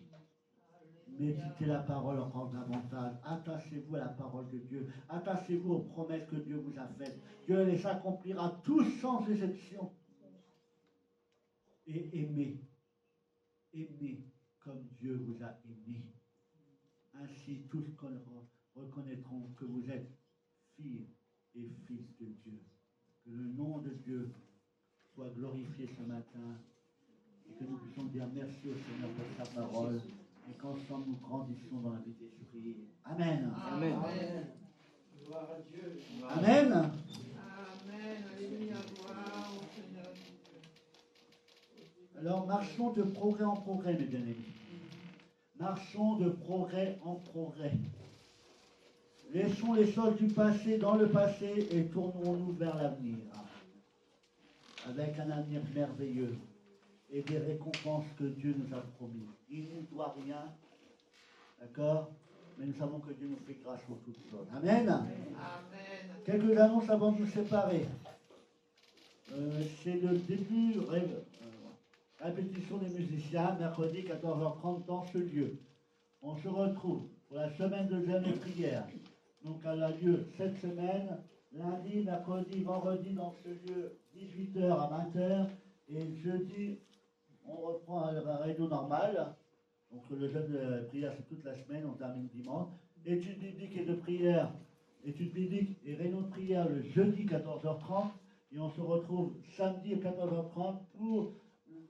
Méditez la parole encore davantage. Attachez-vous à la parole de Dieu. Attachez-vous aux promesses que Dieu vous a faites. Dieu les accomplira tous sans exception. Et aimez. Aimez comme Dieu vous a aimé. Ainsi tous reconnaîtront que vous êtes filles et fils de Dieu. Que le nom de Dieu soit glorifié ce matin et que nous puissions dire merci au Seigneur pour sa parole et qu'ensemble nous grandissions dans la vie d'esprit. Amen. Amen. Gloire à Dieu. Amen. Amen. Alléluia. Gloire au Seigneur. Alors marchons de progrès en progrès, mes bien-aimés. Marchons de progrès en progrès. Laissons les choses du passé dans le passé et tournons-nous vers l'avenir. Avec un avenir merveilleux et des récompenses que Dieu nous a promis. Il ne nous doit rien, d'accord? Mais nous savons que Dieu nous fait grâce pour toutes choses. Amen. Amen. Quelques annonces avant de nous séparer. C'est le début, répétition des musiciens, mercredi 14h30 dans ce lieu. On se retrouve pour la semaine de jeûne et prière. Donc elle a lieu cette semaine, lundi, mercredi, vendredi dans ce lieu, 18h à 20h. Et jeudi, on reprend la réunion normale. Donc le jeûne de prière, c'est toute la semaine, on termine dimanche. Étude biblique et de prière, étude biblique et réunion de prière le jeudi 14h30. Et on se retrouve samedi à 14h30 pour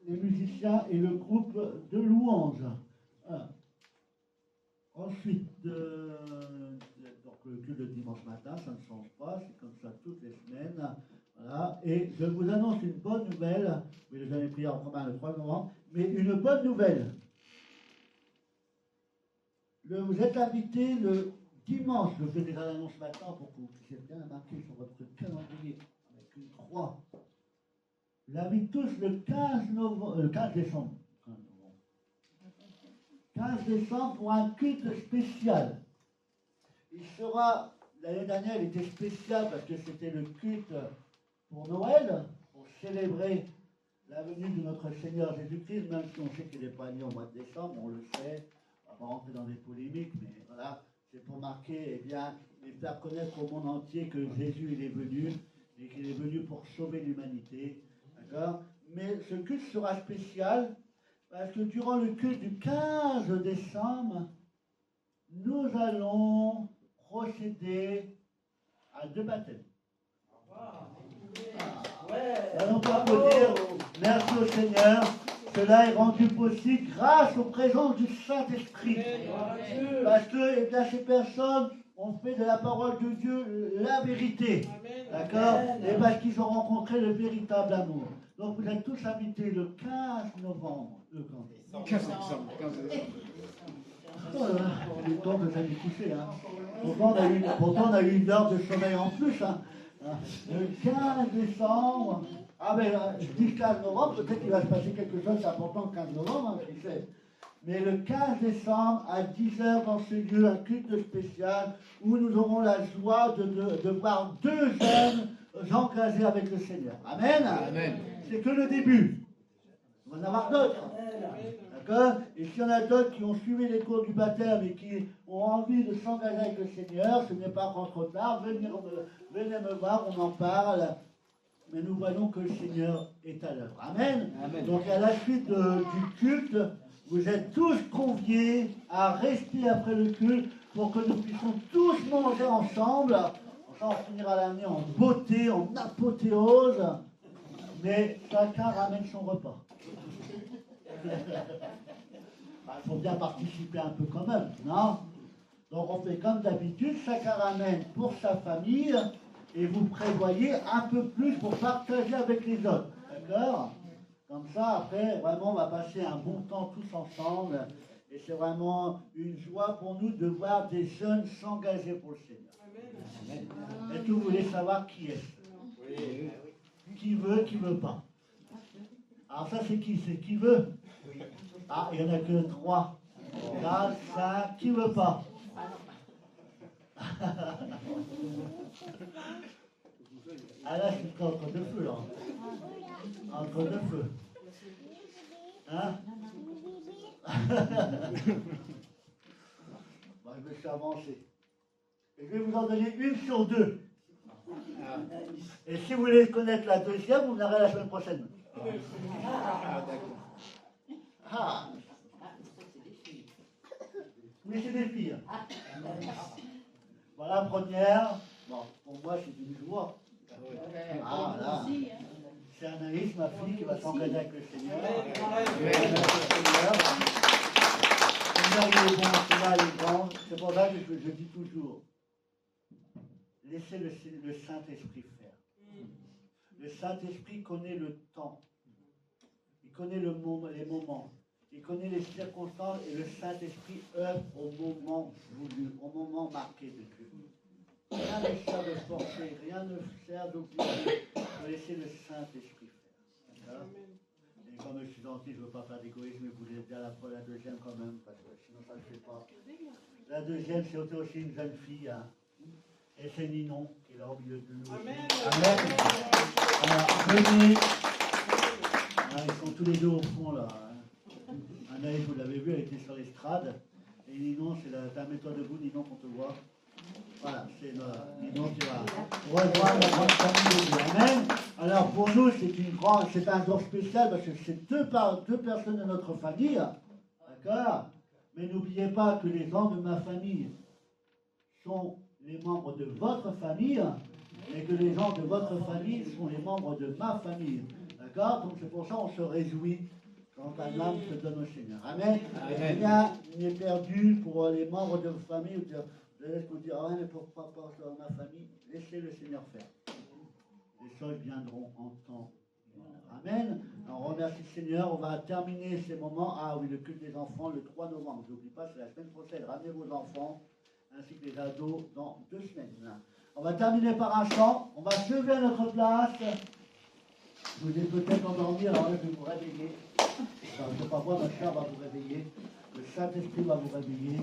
les musiciens et le groupe de louanges. Voilà. Ensuite, donc le culte de dimanche matin, ça ne change pas, c'est comme ça toutes les semaines. Voilà. Et je vous annonce une bonne nouvelle, mais les années prières en commun le 3 novembre, mais une bonne nouvelle. Vous êtes invités le dimanche, je fais déjà l'annonce maintenant pour que vous puissiez bien la marquer sur votre calendrier avec une croix. J'invite tous le 15 décembre. 15 décembre pour un culte spécial. Il sera, l'année dernière, il était spécial parce que c'était le culte pour Noël, pour célébrer la venue de notre Seigneur Jésus-Christ, même si on sait qu'il n'est pas né au mois de décembre, on le sait, on va pas rentrer dans des polémiques, mais voilà, c'est pour marquer, eh bien, et faire connaître au monde entier que Jésus, il est venu, et qu'il est venu pour sauver l'humanité, d'accord? Mais ce culte sera spécial, parce que durant le culte du 15 décembre, nous allons procéder à 2 baptêmes. Allons applaudir. Merci au Seigneur. Cela est rendu possible grâce aux présences du Saint-Esprit. Parce que eh bien, ces personnes ont fait de la parole de Dieu la vérité. D'accord? Et parce qu'ils ont rencontré le véritable amour. Donc vous êtes tous invités le 15 novembre. Le 15 décembre. Il est temps que j'aille me coucher. Hein. Pourtant, on a eu une heure de sommeil en plus. Hein. Le 15 décembre. Ah ben, je dis 15 novembre, peut-être qu'il va se passer quelque chose d'important le 15 novembre, hein, qui sait. Mais le 15 décembre, à 10h, dans ce lieu, un culte spécial, où nous aurons la joie de voir 2 jeunes engagés avec le Seigneur. Amen. Amen. C'est que le début. On va en avoir d'autres. D'accord? Et s'il y en a d'autres qui ont suivi les cours du baptême et qui ont envie de s'engager avec le Seigneur, ce n'est pas encore trop tard, venez me voir, on en parle. Mais nous voyons que le Seigneur est à l'œuvre. Amen. Amen. Donc à la suite du culte, vous êtes tous conviés à rester après le culte pour que nous puissions tous manger ensemble. On finira l'année en beauté, en apothéose, mais chacun ramène son repas. Il faut bien participer un peu quand même, non? Donc on fait comme d'habitude, chacun ramène pour sa famille et vous prévoyez un peu plus pour partager avec les autres. D'accord? Comme ça, après, vraiment, on va passer un bon temps tous ensemble. Et c'est vraiment une joie pour nous de voir des jeunes s'engager pour le Seigneur. Est-ce que vous voulez savoir qui est? Oui. Qui veut pas? Alors ça, c'est qui? C'est qui veut? Ah, il n'y en a que 3, 4, 5, qui veut pas? Ah là, c'est entre deux feux, là. Entre deux feux. Hein? Bon, je me suis avancé. Et je vais vous en donner une sur 2. Et si vous voulez connaître la deuxième, vous verrez la semaine prochaine. Ah. Mais c'est des filles. Voilà, première. Bon, pour moi, c'est une joie. Ah, là. C'est Anaïs, ma fille, qui va s'engager avec le Seigneur. Le Seigneur, il est bon, celui-là, il est grand. C'est pour ça que je dis toujours, laissez le Saint-Esprit faire. Le Saint-Esprit connaît le temps. Il connaît les moments. Il connaît les circonstances et le Saint-Esprit œuvre au moment voulu, au moment marqué de Dieu. Rien ne sert de forcer, rien ne sert d'obliger. Il faut laisser le Saint-Esprit faire. D'accord? Et comme je suis gentil, je ne veux pas faire d'égoïsme, mais vous voulez dire la deuxième quand même, parce que sinon ça ne se fait pas. La deuxième, c'est aussi une jeune fille, hein, et c'est Ninon qui est là au milieu de nous. Amen. Amen. Alors, venez. Ah, ils sont tous les deux au fond là. Anaïs, vous l'avez vu, elle était sur l'estrade. Et Ninon, c'est la mets-toi debout, Ninon, qu'on te voit. Voilà, c'est Ninon qui va rejoindre la grande famille de Dieu. Amen. Alors pour nous, c'est un jour spécial parce que c'est deux personnes de notre famille. D'accord? Mais n'oubliez pas que les gens de ma famille sont les membres de votre famille et que les gens de votre famille sont les membres de ma famille. D'accord? Donc c'est pour ça qu'on se réjouit quand un âme se donne au Seigneur. Amen. Rien n'est perdu pour les membres de votre famille. Vous allez vous dire, ah, mais pourquoi pas dans ma famille? Laissez le Seigneur faire. Les choses viendront en temps. Amen. Alors, on remercie le Seigneur. On va terminer ces moments. Ah oui, le culte des enfants le 3 novembre. N'oubliez pas, c'est la semaine prochaine. Ramenez vos enfants ainsi que les ados dans 2 semaines. On va terminer par un chant. On va se lever à notre place. Vous êtes peut-être endormi, alors là, je vais vous réveiller. Alors, je ne sais pas moi, ma soeur va vous réveiller. Le Saint-Esprit va vous réveiller.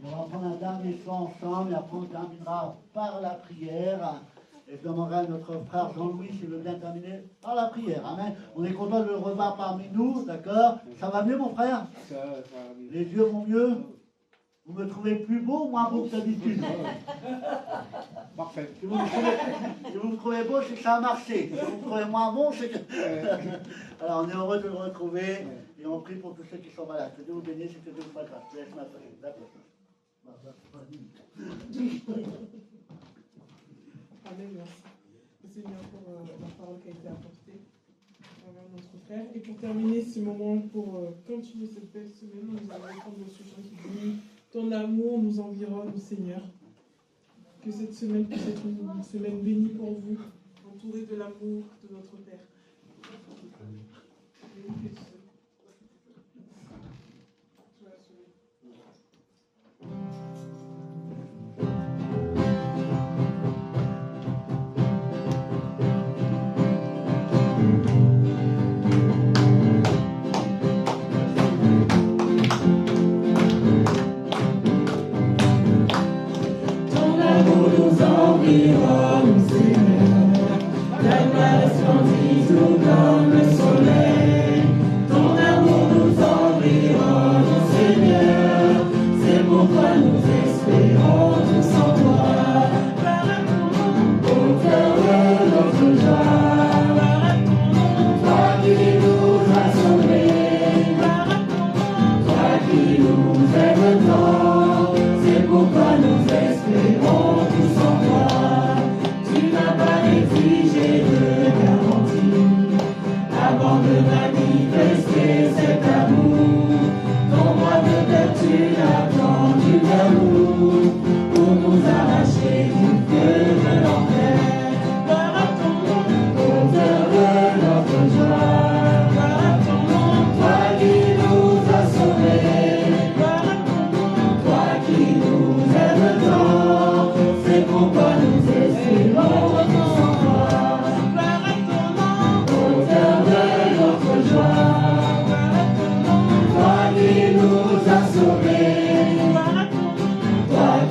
On va prendre un dernier chant ensemble et après on terminera par la prière. Et je demanderai à notre frère Jean-Louis s'il veut bien terminer par la prière. Amen. On est content de le revoir parmi nous, d'accord? Ça va mieux, mon frère? Ça va mieux. Les yeux vont mieux? Vous me trouvez plus beau ou moins beau que d'habitude? Parfait. Si vous me trouvez beau, c'est que ça a marché. Si vous me trouvez moins bon, c'est que... Alors, on est heureux de le retrouver et on prie pour tous ceux qui sont malades. Que Dieu vous bénisse et que Dieu vous fasse grâce. Je laisse ma place. Amen, merci. Le Seigneur pour la parole qui a été apportée à notre frère. Et pour terminer ce moment, pour continuer cette belle semaine, nous allons prendre le sujet qui dit ton amour nous environne, Seigneur. Que cette semaine puisse être une semaine bénie pour vous, entourée de l'amour de notre Père. Ton amour nous environne, Seigneur.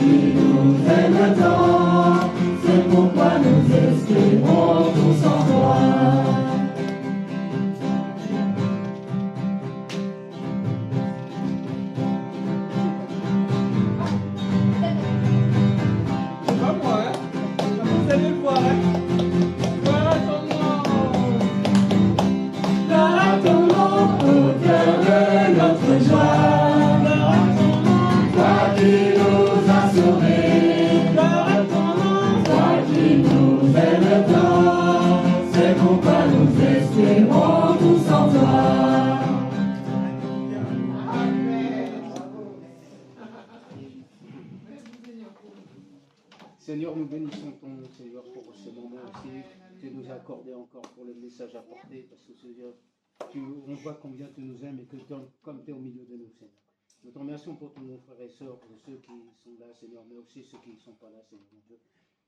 qui nous aime tant, c'est pourquoi nous espérons tous en toi. C'est pas moi, hein? Vous allez le voir, hein? Voilà ton nom! Gloire à ton nom, au cœur de notre joie. Gloire à ton nom! Toi qui nous as sauvés, Gloire à ton nom! toi qui nous aimes tant, c'est pourquoi nous espérons tous en toi. Amen. Merci Seigneur pour Seigneur, nous bénissons ton nom, Seigneur, pour ce moment aussi. Tu nous as accordé encore pour le message apporté, parce que Seigneur, on voit combien tu nous aimes et que comme tu es au milieu de nous, Seigneur. Nous te remercions pour tous nos frères et sœurs, pour ceux qui sont là, Seigneur, mais aussi ceux qui ne sont pas là, Seigneur mon Dieu.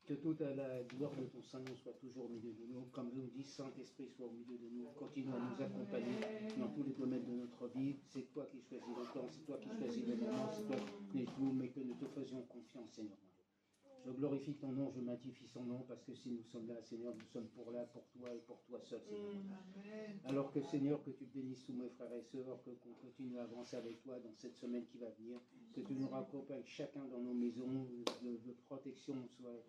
Que toute la gloire de ton Saint-Nom soit toujours au milieu de nous. Comme nous dit, Saint-Esprit soit au milieu de nous. Continue à nous accompagner dans tous les domaines de notre vie. C'est toi qui choisis le temps, c'est toi qui choisis le moment, c'est toi qui tout, mais que nous te faisions confiance, Seigneur mon Dieu. Je glorifie ton nom, je magnifie son nom, parce que si nous sommes là, Seigneur, nous sommes pour toi et pour toi seul, Seigneur. Amen. Alors que, Seigneur, que tu bénisses tous mes frères et sœurs, qu'on continue à avancer avec toi dans cette semaine qui va venir, que tu nous raccompagnes chacun dans nos maisons, de protection soit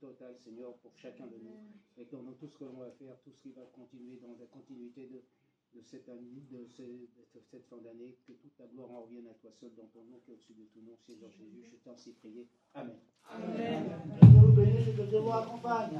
totale, Seigneur, pour chacun de nous. Et que dans tout ce que l'on va faire, tout ce qui va continuer dans la continuité de cette année, de cette fin d'année, que toute ta gloire en revienne à toi seul dans ton nom, qui est au-dessus de tout nom, Seigneur Jésus, je t'en sais prier. Amen. Que Dieu vous bénisse et que Dieu vous accompagne.